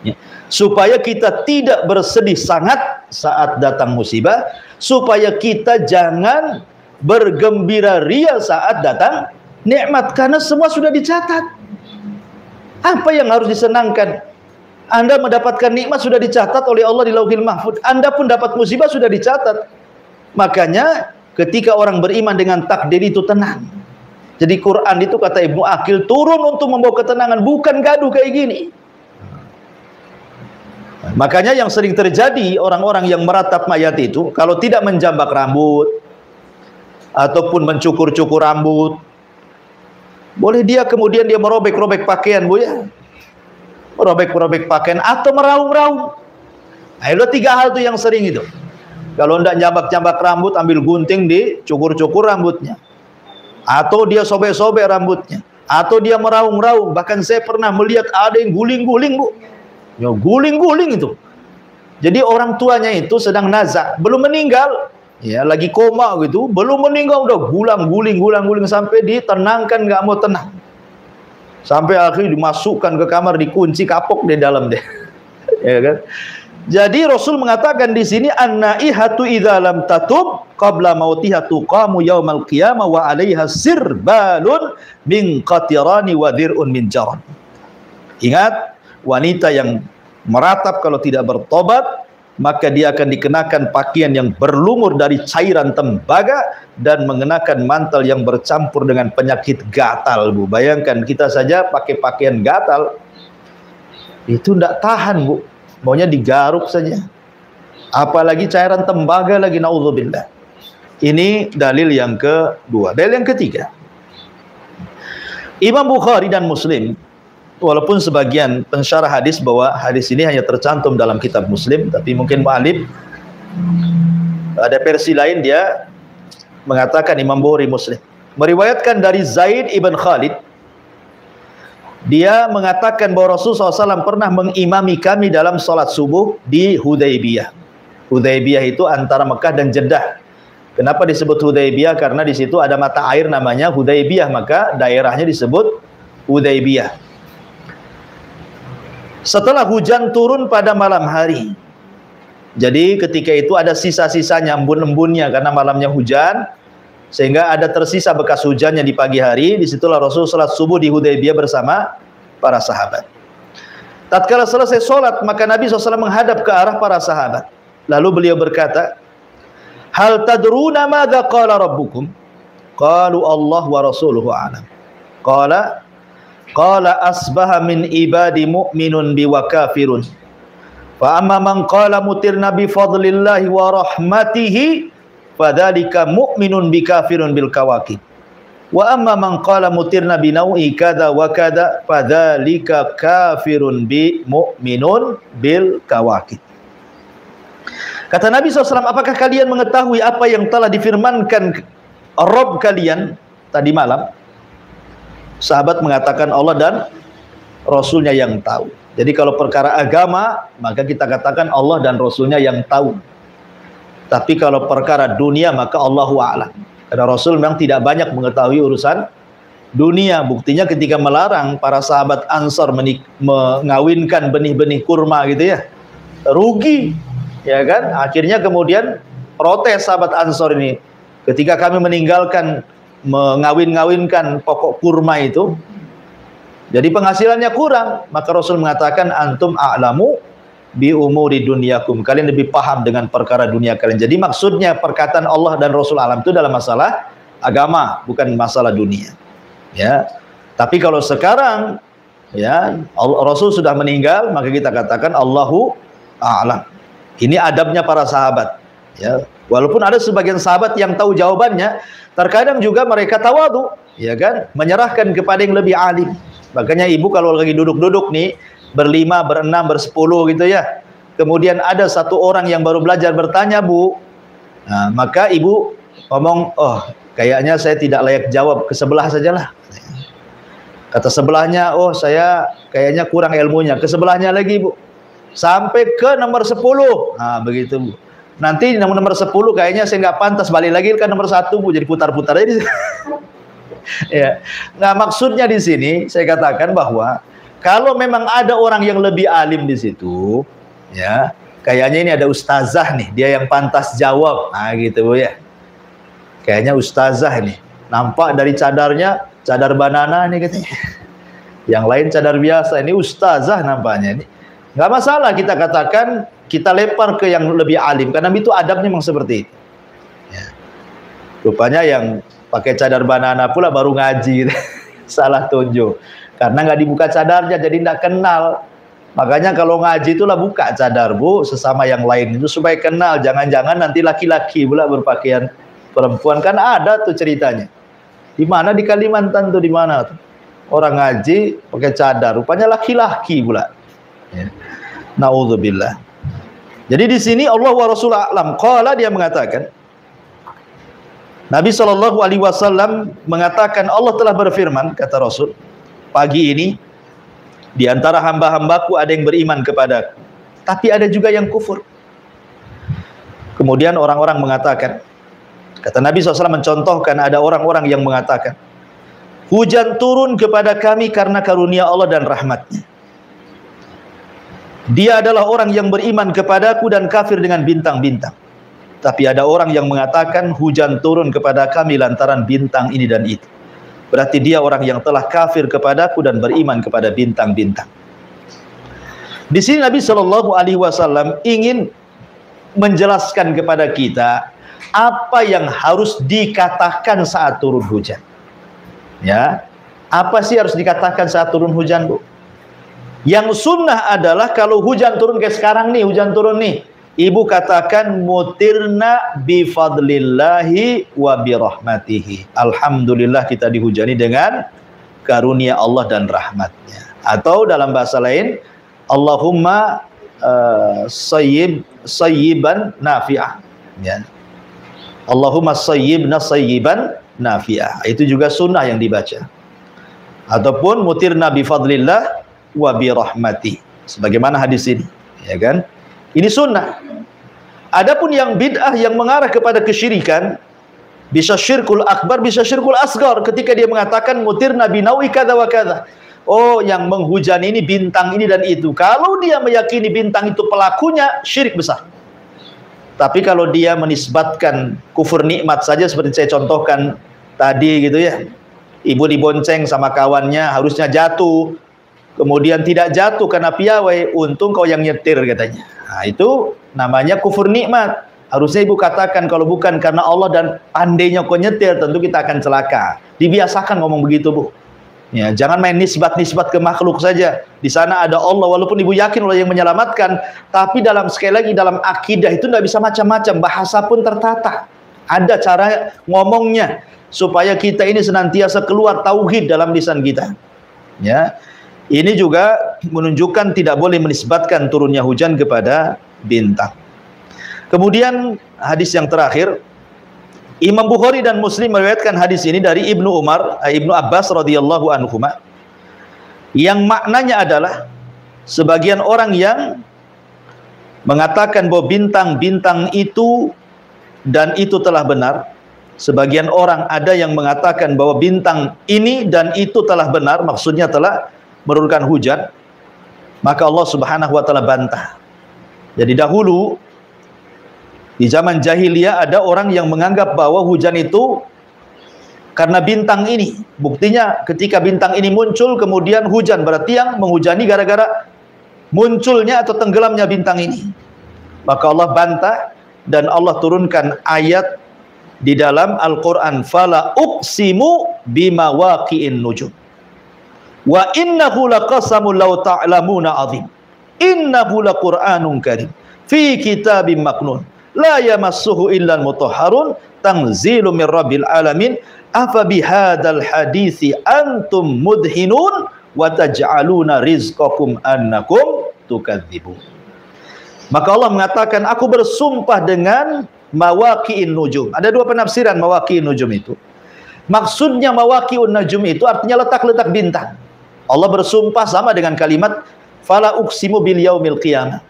Ya. Supaya kita tidak bersedih sangat saat datang musibah, supaya kita jangan bergembira ria saat datang nikmat, karena semua sudah dicatat. Apa yang harus disenangkan? Anda mendapatkan nikmat sudah dicatat oleh Allah di Lauhil Mahfuz. Anda pun dapat musibah sudah dicatat. Makanya ketika orang beriman dengan takdir itu tenang. Jadi Quran itu kata Ibnu Aqil turun untuk membawa ketenangan, bukan gaduh kayak gini. Makanya yang sering terjadi orang-orang yang meratap mayat itu kalau tidak menjambak rambut ataupun mencukur-cukur rambut, boleh dia kemudian dia merobek-robek pakaian, Bu ya. Merobek-robek pakaian atau meraung-raung. Nah, itu 3 hal itu yang sering itu. Kalau tidak jambak-jambak rambut, ambil gunting dicukur-cukur rambutnya. Atau dia sobek-sobek rambutnya. Atau dia meraung-raung. Bahkan saya pernah melihat ada yang guling-guling, Bu. Ya, guling-guling itu. Jadi orang tuanya itu sedang nazak, belum meninggal, ya lagi koma gitu, belum meninggal udah guling-guling sampai ditenangkan, nggak mau tenang. Sampai akhirnya dimasukkan ke kamar, dikunci, kapok di dalam deh. Ya kan? Jadi Rasul mengatakan di sini an-naihatu idza lam tatub qabla mautiha tuqamu yaumal qiyamah wa 'alaiha sirbalun min qatirani wa dir'un min jaran. Ingat, wanita yang meratap kalau tidak bertobat, maka dia akan dikenakan pakaian yang berlumur dari cairan tembaga dan mengenakan mantel yang bercampur dengan penyakit gatal, Bu. Bayangkan kita saja pakai pakaian gatal, itu tidak tahan, Bu. Maunya digaruk saja. Apalagi cairan tembaga lagi, naudzubillah. Ini dalil yang kedua. Dalil yang ketiga, Imam Bukhari dan Muslim, walaupun sebagian pensyarah hadis bahwa hadis ini hanya tercantum dalam kitab Muslim, tapi mungkin mu'alif ada versi lain, dia mengatakan Imam Bukhari Muslim meriwayatkan dari Zaid ibn Khalid, dia mengatakan bahwa Rasulullah SAW pernah mengimami kami dalam sholat subuh di Hudaybiyah. Hudaybiyah itu antara Mekah dan Jeddah. Kenapa disebut Hudaybiyah? Karena di situ ada mata air namanya Hudaybiyah, maka daerahnya disebut Hudaybiyah. Setelah hujan turun pada malam hari, jadi ketika itu ada sisa-sisanya, embun-embunnya karena malamnya hujan, sehingga ada tersisa bekas hujannya di pagi hari. Disitulah Rasul salat subuh di Hudaybiyah bersama para sahabat. Tatkala selesai sholat, maka Nabi SAW menghadap ke arah para sahabat, lalu beliau berkata, hal tadruna madza qala rabbukum? Qalu Allah wa rasuluhu a'lam. Qala asbaha min ibadi mu'minun biwa kafirun. Fa amma man qala mutirna bi fadlillahi wa rahmatihi fadzalika mu'minun bi kafirun bil kawakib. Wa amma man qala mutirna bi nau'i kadza wa kadza fadzalika kafirun bi mu'minun bil kawakib. Kata Nabi SAW, apakah kalian mengetahui apa yang telah difirmankan Rabb kalian tadi malam? Sahabat mengatakan Allah dan Rasulnya yang tahu. Jadi kalau perkara agama, maka kita katakan Allah dan Rasulnya yang tahu. Tapi kalau perkara dunia, maka Allahu a'lam. Karena Rasul memang tidak banyak mengetahui urusan dunia. Buktinya ketika melarang para sahabat Ansar mengawinkan benih-benih kurma gitu ya, rugi, ya kan? Akhirnya kemudian protes sahabat Ansar ini, ketika kami meninggalkan mengawin-ngawinkan pokok kurma itu, jadi penghasilannya kurang. Maka Rasul mengatakan, antum a'lamu bi umuri dunyakum, kalian lebih paham dengan perkara dunia kalian. Jadi maksudnya perkataan Allah dan Rasul alam itu dalam masalah agama, bukan masalah dunia, ya. Tapi kalau sekarang, ya, Rasul sudah meninggal, maka kita katakan Allahu a'lam. Ini adabnya para sahabat, ya. Walaupun ada sebagian sahabat yang tahu jawabannya, terkadang juga mereka tawadu, ya kan, menyerahkan kepada yang lebih alim. Makanya ibu kalau lagi duduk-duduk nih, berlima, berenam, bersepuluh gitu ya, kemudian ada satu orang yang baru belajar bertanya, Bu, nah, maka ibu ngomong, oh kayaknya saya tidak layak jawab, ke sebelah sajalah. Kata sebelahnya, oh saya kayaknya kurang ilmunya, ke sebelahnya lagi, Bu, sampai ke nomor 10. Nah begitu, Bu. Nanti nomor 10 kayaknya saya nggak pantas, balik lagi ke nomor 1, Bu, jadi putar-putar aja. Ya. Nah maksudnya di sini saya katakan bahwa kalau memang ada orang yang lebih alim di situ, ya, kayaknya ini ada ustazah nih, dia yang pantas jawab. Nah gitu, Bu ya. Kayaknya ustazah ini. Nampak dari cadarnya, cadar banana nih katanya. Yang lain cadar biasa, ini ustazah nampaknya. Nggak masalah kita katakan, kita lempar ke yang lebih alim, karena itu adabnya memang seperti itu. Ya. Rupanya yang pakai cadar banana pula baru ngaji gitu. Salah tunjuk. Karena nggak dibuka cadarnya, jadi nggak kenal. Makanya kalau ngaji itulah buka cadar Bu, sesama yang lain itu supaya kenal. Jangan-jangan nanti laki-laki pula berpakaian perempuan, kan ada tuh ceritanya. Di mana di Kalimantan tuh, di mana tuh orang ngaji pakai cadar, rupanya laki-laki pula. Ya. Naudzubillah. Jadi di sini Allah wa Rasul a'lam. Qala, dia mengatakan, Nabi SAW mengatakan, Allah telah berfirman, kata Rasul, pagi ini di antara hamba-hambaku ada yang beriman kepadaku, tapi ada juga yang kufur. Kemudian orang-orang mengatakan, kata Nabi SAW mencontohkan, ada orang-orang yang mengatakan, hujan turun kepada kami karena karunia Allah dan rahmatnya. Dia adalah orang yang beriman kepadaku dan kafir dengan bintang-bintang. Tapi ada orang yang mengatakan hujan turun kepada kami lantaran bintang ini dan itu. Berarti dia orang yang telah kafir kepadaku dan beriman kepada bintang-bintang. Di sini Nabi SAW ingin menjelaskan kepada kita apa yang harus dikatakan saat turun hujan. Ya, apa sih harus dikatakan saat turun hujan, Bu? Yang sunnah adalah kalau hujan turun kayak sekarang nih, hujan turun nih, ibu katakan mutirna bifadlillahi wa birahmatihi. Alhamdulillah kita dihujani dengan karunia Allah dan rahmatnya. Atau dalam bahasa lain, Allahumma sayyiban nafi'ah. Ya. Allahumma sayyiban nafi'ah. Itu juga sunnah yang dibaca. Ataupun mutirna bifadlillah wa birahmati, sebagaimana hadis ini, ya kan? Ini sunnah. Adapun yang bid'ah yang mengarah kepada kesyirikan, bisa syirkul akbar, bisa syirkul asgar, ketika dia mengatakan mutirna binawi kada wa kada. Oh, yang menghujan ini bintang ini dan itu. Kalau dia meyakini bintang itu pelakunya, syirik besar. Tapi kalau dia menisbatkan kufur nikmat saja seperti saya contohkan tadi gitu ya. Ibu dibonceng sama kawannya, harusnya jatuh, kemudian tidak jatuh karena piawai, untung kau yang nyetir katanya. Nah, itu namanya kufur nikmat. Harusnya ibu katakan kalau bukan karena Allah dan pandainya kau nyetir, tentu kita akan celaka. Dibiasakan ngomong begitu, Bu. Ya, jangan main nisbat-nisbat ke makhluk saja. Di sana ada Allah, walaupun ibu yakin Allah yang menyelamatkan, tapi dalam, sekali lagi, dalam akidah itu tidak bisa macam-macam. Bahasa pun tertata. Ada cara ngomongnya supaya kita ini senantiasa keluar tauhid dalam lisan kita. Ya. Ini juga menunjukkan tidak boleh menisbatkan turunnya hujan kepada bintang. Kemudian hadis yang terakhir, Imam Bukhari dan Muslim meriwayatkan hadis ini dari Ibnu Abbas radhiyallahu anhuma, yang maknanya adalah sebagian orang yang mengatakan bahwa bintang-bintang itu dan itu telah benar. Sebagian orang ada yang mengatakan bahwa bintang ini dan itu telah benar, maksudnya telah menurunkan hujan. Maka Allah Subhanahu wa taala bantah. Jadi dahulu di zaman jahiliyah ada orang yang menganggap bahwa hujan itu karena bintang ini. Buktinya ketika bintang ini muncul kemudian hujan, berarti yang menghujani gara-gara munculnya atau tenggelamnya bintang ini. Maka Allah bantah dan Allah turunkan ayat di dalam Al-Qur'an, fala uqsimu bimawaqi'in nujum. Wa innahu laqasamun law ta'lamuna azim. Innahu laqur'anun karim fi kitabim maknun la yamassuhu illal mutahharun tanzilun mir rabbil alamin afa bihadzal haditsi antum mudhinun wa taj'aluna rizqakum annakum tukadzibun. Maka Allah mengatakan, aku bersumpah dengan mawaqi'in nujum. Ada dua penafsiran mawaqi'in nujum itu. Maksudnya mawaqi'un nujum itu artinya letak-letak bintang. Allah bersumpah sama dengan kalimat fala uqsimu bil yaumil qiyamah.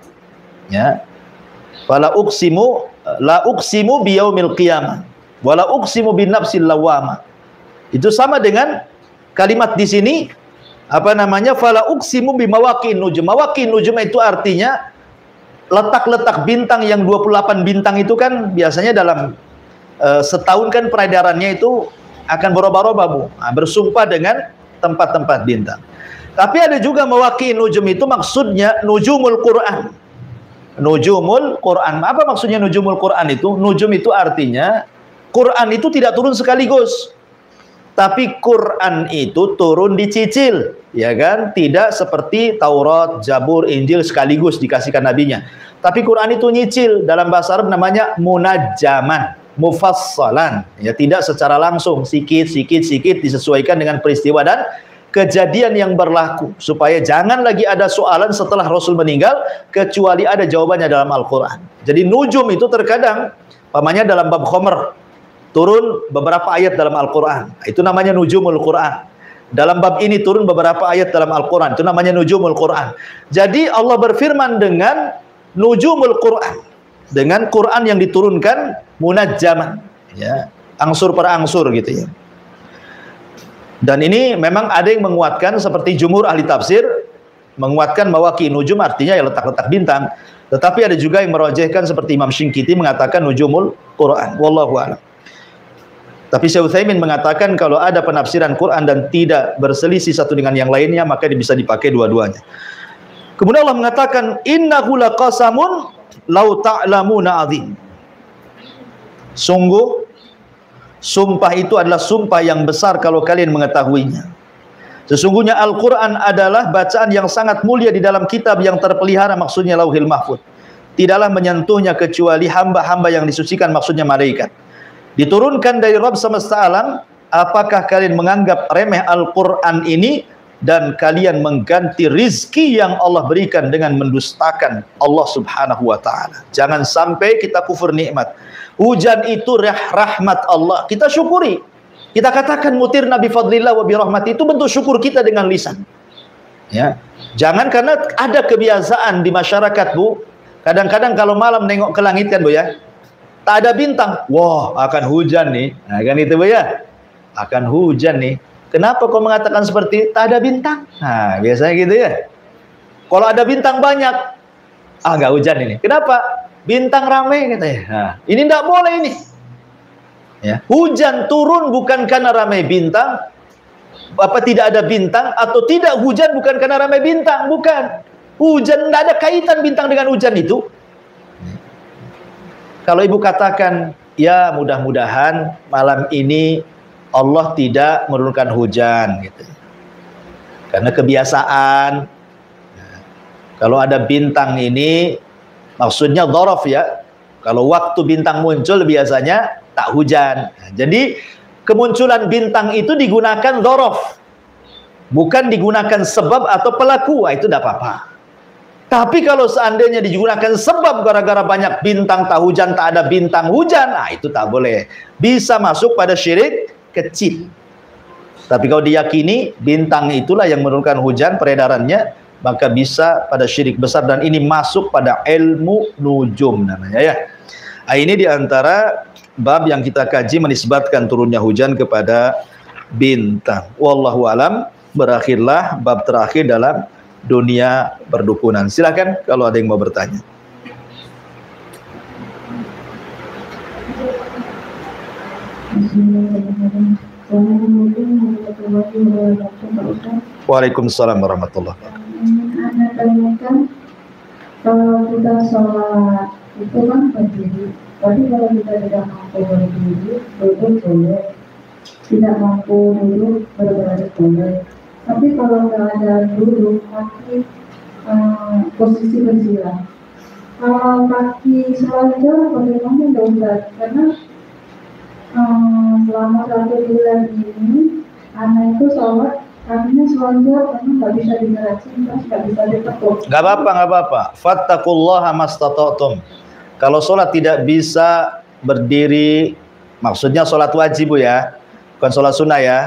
Ya. Fala uqsimu la uqsimu bi yaumil qiyamah wala uqsimu bin nafsil lawwamah. Itu sama dengan kalimat di sini apa namanya? Fala uqsimu bi mawaqi'in nujum. Mawaqi'in nujum itu artinya letak-letak bintang yang 28 bintang itu kan biasanya dalam setahun kan peredarannya itu akan berubah-ubah, Bu. Nah, bersumpah dengan tempat-tempat bintang. Tapi ada juga mawaqi'in nujum itu maksudnya nujumul Quran. Nujumul Quran. Apa maksudnya nujumul Quran itu? Nujum itu artinya Quran itu tidak turun sekaligus. Tapi Quran itu turun dicicil, ya kan? Tidak seperti Taurat, Zabur, Injil sekaligus dikasihkan nabinya. Tapi Quran itu nyicil, dalam bahasa Arab namanya munajjaman, mufassalan. Ya, tidak secara langsung, sikit disesuaikan dengan peristiwa dan kejadian yang berlaku, supaya jangan lagi ada soalan setelah Rasul meninggal kecuali ada jawabannya dalam Al-Quran. Jadi nujum itu terkadang, pamannya dalam bab khomer, turun beberapa ayat dalam Al-Quran, itu namanya nujumul Quran. Dalam bab ini turun beberapa ayat dalam Al-Quran, itu namanya nujumul Quran. Jadi Allah berfirman dengan nujumul Quran, dengan Quran yang diturunkan munajjaman, ya, angsur per angsur gitu ya. Dan ini memang ada yang menguatkan, seperti jumhur ahli tafsir menguatkan bahwa ki nujum artinya ya letak-letak bintang. Tetapi ada juga yang merojehkan seperti Imam Syinqiti mengatakan nujumul Quran. Wallahu a'lam. Tapi Syekh Utsaimin mengatakan kalau ada penafsiran Quran dan tidak berselisih satu dengan yang lainnya, maka bisa dipakai dua-duanya. Kemudian Allah mengatakan innahu laqasamun law ta'lamuna azim. Sungguh sumpah itu adalah sumpah yang besar kalau kalian mengetahuinya. Sesungguhnya Al-Quran adalah bacaan yang sangat mulia di dalam kitab yang terpelihara, maksudnya Lauhil Mahfuz. Tidaklah menyentuhnya kecuali hamba-hamba yang disucikan, maksudnya malaikat. Diturunkan dari Rabb semesta alam. Apakah kalian menganggap remeh Al-Quran ini dan kalian mengganti rizki yang Allah berikan dengan mendustakan Allah subhanahu wa ta'ala? Jangan sampai kita kufur nikmat. Hujan itu rahmat Allah, kita syukuri. Kita katakan mutir nabi fadlillah wa birahmati, itu bentuk syukur kita dengan lisan. Ya, jangan karena ada kebiasaan di masyarakat, Bu. Kadang-kadang kalau malam nengok ke langit kan, Bu ya, tak ada bintang, wah akan hujan nih. Nah kan itu, Bu ya, akan hujan nih. Kenapa kau mengatakan seperti tak ada bintang? Nah biasanya gitu ya. Kalau ada bintang banyak, nggak hujan ini. Kenapa? Bintang ramai katanya. Nah, ini tidak boleh ini. Ya. Hujan turun bukan karena ramai bintang, apa tidak ada bintang, atau tidak hujan bukan karena ramai bintang, bukan. Hujan tidak ada kaitan bintang dengan hujan itu. Kalau ibu katakan, ya mudah-mudahan malam ini Allah tidak menurunkan hujan, gitu. Karena kebiasaan. Kalau ada bintang ini, maksudnya dhorof ya. Kalau waktu bintang muncul biasanya tak hujan. Jadi kemunculan bintang itu digunakan dhorof, bukan digunakan sebab atau pelaku. Itu tidak apa-apa. Tapi kalau seandainya digunakan sebab gara-gara banyak bintang tak hujan, tak ada bintang hujan, itu tak boleh. Bisa masuk pada syirik kecil. Tapi kalau diyakini bintang itulah yang menurunkan hujan peredarannya, maka bisa pada syirik besar, dan ini masuk pada ilmu nujum namanya ya. Ini diantara bab yang kita kaji menisbatkan turunnya hujan kepada bintang. Wallahu alam. Berakhirlah bab terakhir dalam dunia perdukunan. Silakan kalau ada yang mau bertanya. Waalaikumsalam warahmatullahi wabarakatuh. Anda tanyakan, kalau kita sholat itu kan berdiri, tapi kalau kita tidak mampu berdiri, duduk boleh, tidak mampu duduk berbaring boleh. Tapi kalau nggak ada duduk, kaki posisi bersila. Kalau kaki selonjor, bagaimana dong? Karena selama 1 bulan ini, anak itu sholat kakinya selonjor, karena nggak bisa digerakin, terus nggak bisa ditekuk. Nggak apa-apa. Fattaqullaha mastata'tum. Kalau sholat tidak bisa berdiri, maksudnya sholat wajib, Bu ya, bukan sholat sunnah ya.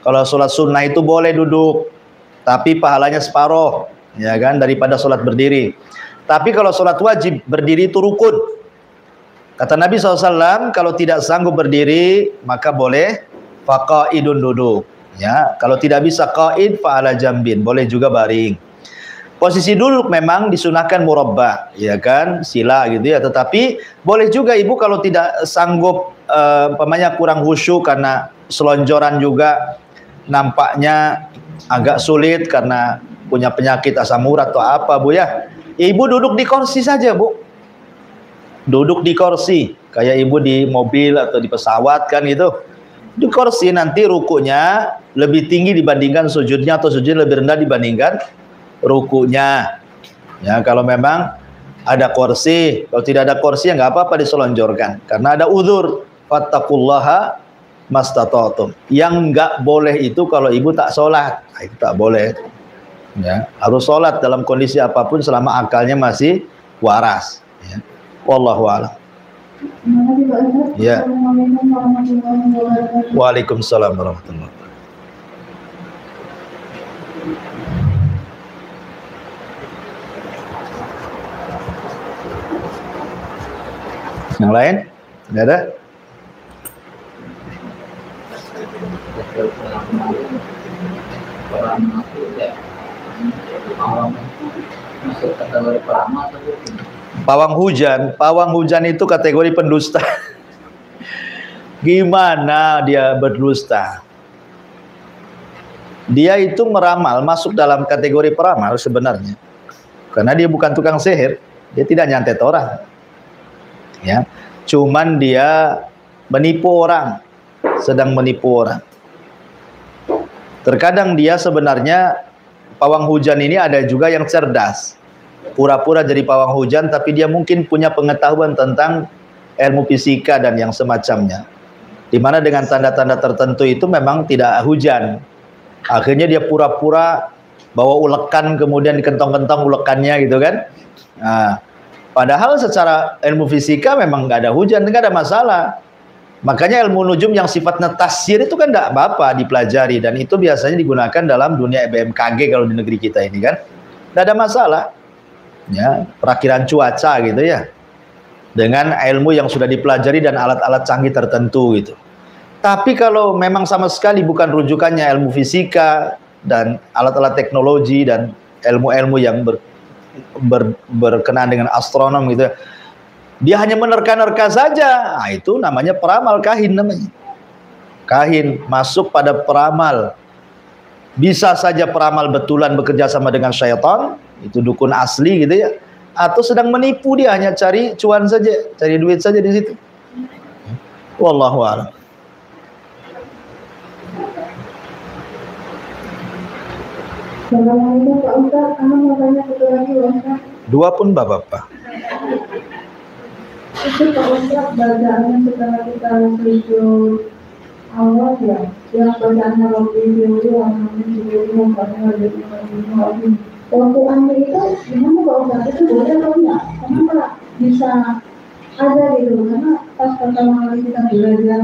Kalau sholat sunnah itu boleh duduk, tapi pahalanya separuh, ya kan, daripada sholat berdiri. Tapi kalau sholat wajib berdiri itu rukun. Kata Nabi SAW, kalau tidak sanggup berdiri, maka boleh faqaidun, duduk. Ya, kalau tidak bisa qaid fa'ala jambin, boleh juga baring. Posisi duduk memang disunahkan murabbah, ya kan, sila gitu ya. Tetapi boleh juga ibu kalau tidak sanggup, umpamanya kurang khusyuk karena selonjoran juga nampaknya agak sulit karena punya penyakit asam urat atau apa, Bu ya. Ibu duduk di kursi saja, Bu. Duduk di kursi, kayak ibu di mobil atau di pesawat kan gitu. Di kursi nanti rukunya lebih tinggi dibandingkan sujudnya, atau sujud lebih rendah dibandingkan rukunya. Ya, kalau memang ada kursi, kalau tidak ada kursi ya nggak apa-apa diselonjorkan, karena ada uzur. Fattaqullaha mastata'tum. Yang nggak boleh itu kalau ibu tak sholat, nah, itu tak boleh. Ya, harus sholat dalam kondisi apapun selama akalnya masih waras. Ya. Wallahu a'lam. Ya. Waalaikumsalam warahmatullahi wabarakatuh. Yang lain? Tidak ada? Pawang hujan itu kategori pendusta. Gimana dia berdusta? Dia itu meramal, masuk dalam kategori peramal sebenarnya. Karena dia bukan tukang sihir, dia tidak nyantet orang. Ya, cuman dia menipu orang, sedang menipu orang. Terkadang dia sebenarnya pawang hujan ini ada juga yang cerdas, pura-pura jadi pawang hujan, tapi dia mungkin punya pengetahuan tentang ilmu fisika dan yang semacamnya, dimana dengan tanda-tanda tertentu itu memang tidak hujan. Akhirnya dia pura-pura bawa ulekan, kemudian dikentong-kentong ulekannya gitu kan. Nah, padahal secara ilmu fisika memang nggak ada hujan, nggak ada masalah. Makanya ilmu nujum yang sifatnya tasyir itu kan nggak apa-apa dipelajari, dan itu biasanya digunakan dalam dunia BMKG kalau di negeri kita ini kan, nggak ada masalah. Ya, perakhiran cuaca gitu ya, dengan ilmu yang sudah dipelajari dan alat-alat canggih tertentu gitu. Tapi kalau memang sama sekali bukan rujukannya ilmu fisika dan alat-alat teknologi dan ilmu-ilmu yang berkenaan dengan astronom gitu, dia hanya menerka-nerka saja, nah, itu namanya peramal, kahin namanya. Kahin masuk pada peramal. Bisa saja peramal betulan bekerja sama dengan syaitan, itu dukun asli gitu ya, atau sedang menipu, dia hanya cari cuan saja, cari duit saja di situ. Wallahu a'lam. Assalamualaikum Pak Ustaz, kamu mau tanya satu lagi Ustaz. Dua pun bapak-bapak. Itu Pak Ustaz, bacaannya setelah kita sujud awal ya, yang bacaannya waktu itu waktu ambil itu gimana Pak Ustaz, itu boleh atau enggak? Kenapa bisa ada gitu? Karena pas pertama kali kita belajar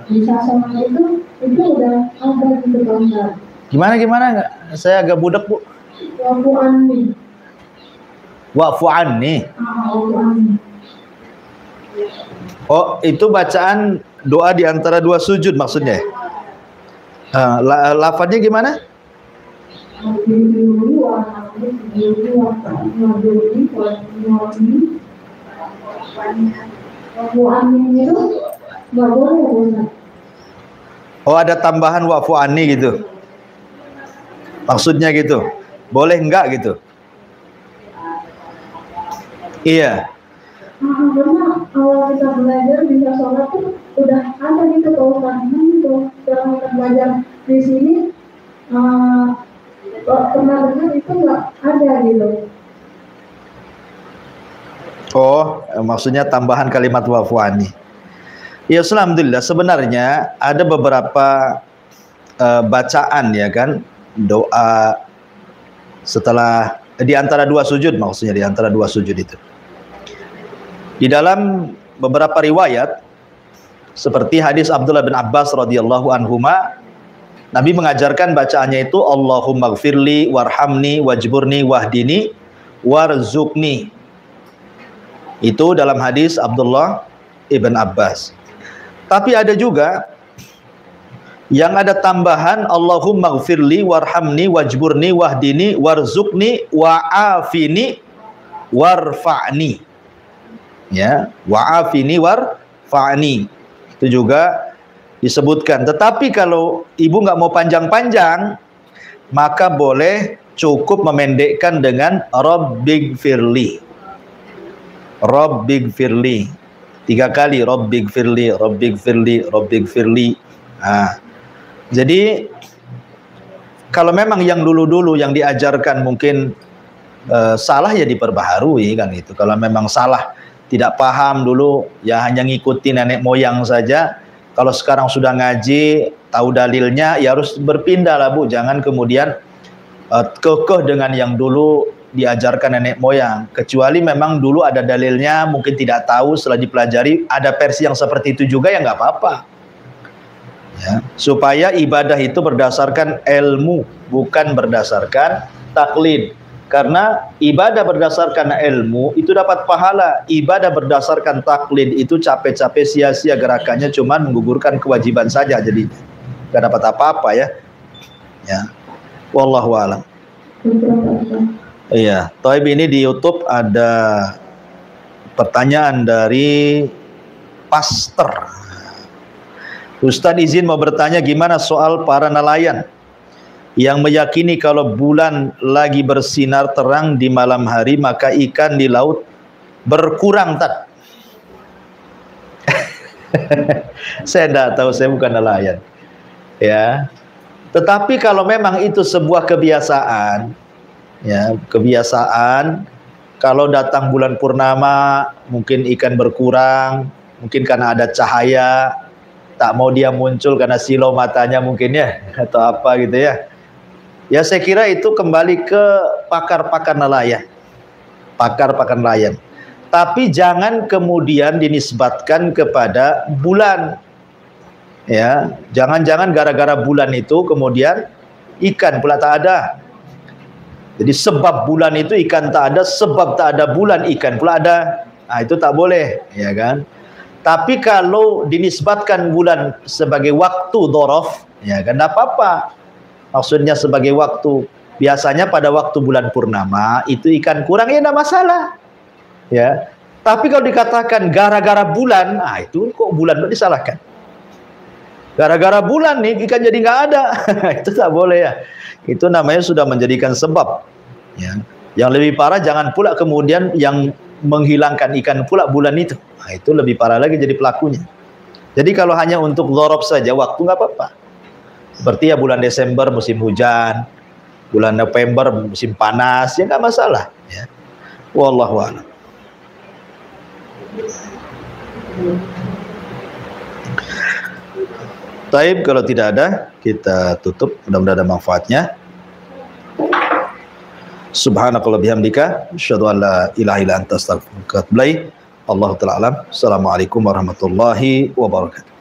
bisa sama itu udah ada gitu Pak Ustaz. Gimana enggak? Saya agak budak, Bu. Wa'fu anni. Wa'fu anni. Wa'fu anni. Oh, itu bacaan doa di antara dua sujud maksudnya. Lafadznya gimana? Oh, ada tambahan wa'fu anni gitu. Maksudnya gitu. Boleh enggak gitu? Iya. Karena awal kita belajar bisa sholat tuh udah ada gitu keuangan itu. Setelah kita belajar di sini pernah dengar itu nggak ada gitu. Oh, maksudnya tambahan kalimat wa'fu anni. Ya, alhamdulillah sebenarnya ada beberapa bacaan ya kan, doa setelah di antara dua sujud, maksudnya di antara dua sujud itu. Di dalam beberapa riwayat seperti hadis Abdullah bin Abbas radhiyallahu anhuma, Nabi mengajarkan bacaannya itu Allahumma gfirli warhamni wajburni wahdini warzuqni. Itu dalam hadis Abdullah ibn Abbas. Tapi ada juga yang ada tambahan Allahumma gfirli warhamni wajburni wahdini warzuqni wa'afini warfa'ni. Ya, wa'afini warfa'ni. Itu juga disebutkan. Tetapi kalau ibu nggak mau panjang-panjang, maka boleh cukup memendekkan dengan Rabbighfirli. Rabbighfirli. 3 kali Rabbighfirli, Rabbighfirli, Rabbighfirli. Nah, jadi kalau memang yang dulu-dulu yang diajarkan mungkin salah ya diperbaharui kan itu. Kalau memang salah, tidak paham dulu ya hanya ngikuti nenek moyang saja. Kalau sekarang sudah ngaji, tahu dalilnya ya harus berpindah lah Bu. Jangan kemudian kekeh dengan yang dulu diajarkan nenek moyang. Kecuali memang dulu ada dalilnya, mungkin tidak tahu, setelah dipelajari ada versi yang seperti itu juga ya nggak apa-apa. Ya, supaya ibadah itu berdasarkan ilmu, bukan berdasarkan taklid. Karena ibadah berdasarkan ilmu itu dapat pahala. Ibadah berdasarkan taklid itu capek-capek sia-sia, gerakannya cuma menggugurkan kewajiban saja, jadi nggak dapat apa-apa ya. Ya, wallahu a'lam. Iya, Taib ini di YouTube ada pertanyaan dari Pastor. Ustadz izin mau bertanya, gimana soal para nelayan yang meyakini kalau bulan lagi bersinar terang di malam hari maka ikan di laut berkurang, Tad? Saya tidak tahu, saya bukan nelayan. Ya, tetapi kalau memang itu sebuah kebiasaan, ya kebiasaan, kalau datang bulan purnama mungkin ikan berkurang, mungkin karena ada cahaya, tak mau dia muncul karena silau matanya mungkin ya, atau apa gitu ya. Ya saya kira itu kembali ke pakar-pakar nelayan. Pakar-pakar nelayan. Tapi jangan kemudian dinisbatkan kepada bulan. Ya, jangan-jangan gara-gara bulan itu kemudian ikan pula tak ada. Jadi sebab bulan itu ikan tak ada, sebab tak ada bulan ikan pula ada. Nah, itu tak boleh, ya kan? Tapi kalau dinisbatkan bulan sebagai waktu dhorof, ya kan, tidak apa-apa. Maksudnya sebagai waktu. Biasanya pada waktu bulan purnama itu ikan kurang, ya tidak masalah. Ya. Tapi kalau dikatakan gara-gara bulan, nah itu kok bulan disalahkan. Gara-gara bulan nih ikan jadi nggak ada. Itu tak boleh ya. Itu namanya sudah menjadikan sebab. Ya. Yang lebih parah jangan pula kemudian yang menghilangkan ikan pula bulan itu. Nah, itu lebih parah lagi jadi pelakunya. Jadi kalau hanya untuk dhorob saja waktu nggak apa-apa. Seperti ya bulan Desember musim hujan, bulan November musim panas, ya nggak masalah. Ya. Wallahu a'lam. Taib, kalau tidak ada kita tutup, mudah-mudahan ada manfaatnya. Subhanakallah bihamdika, asyhadu an la ilaha illa anta astaghfiruka wa atubu ilaik. Allahu ta'ala alam. Assalamualaikum warahmatullahi wabarakatuh.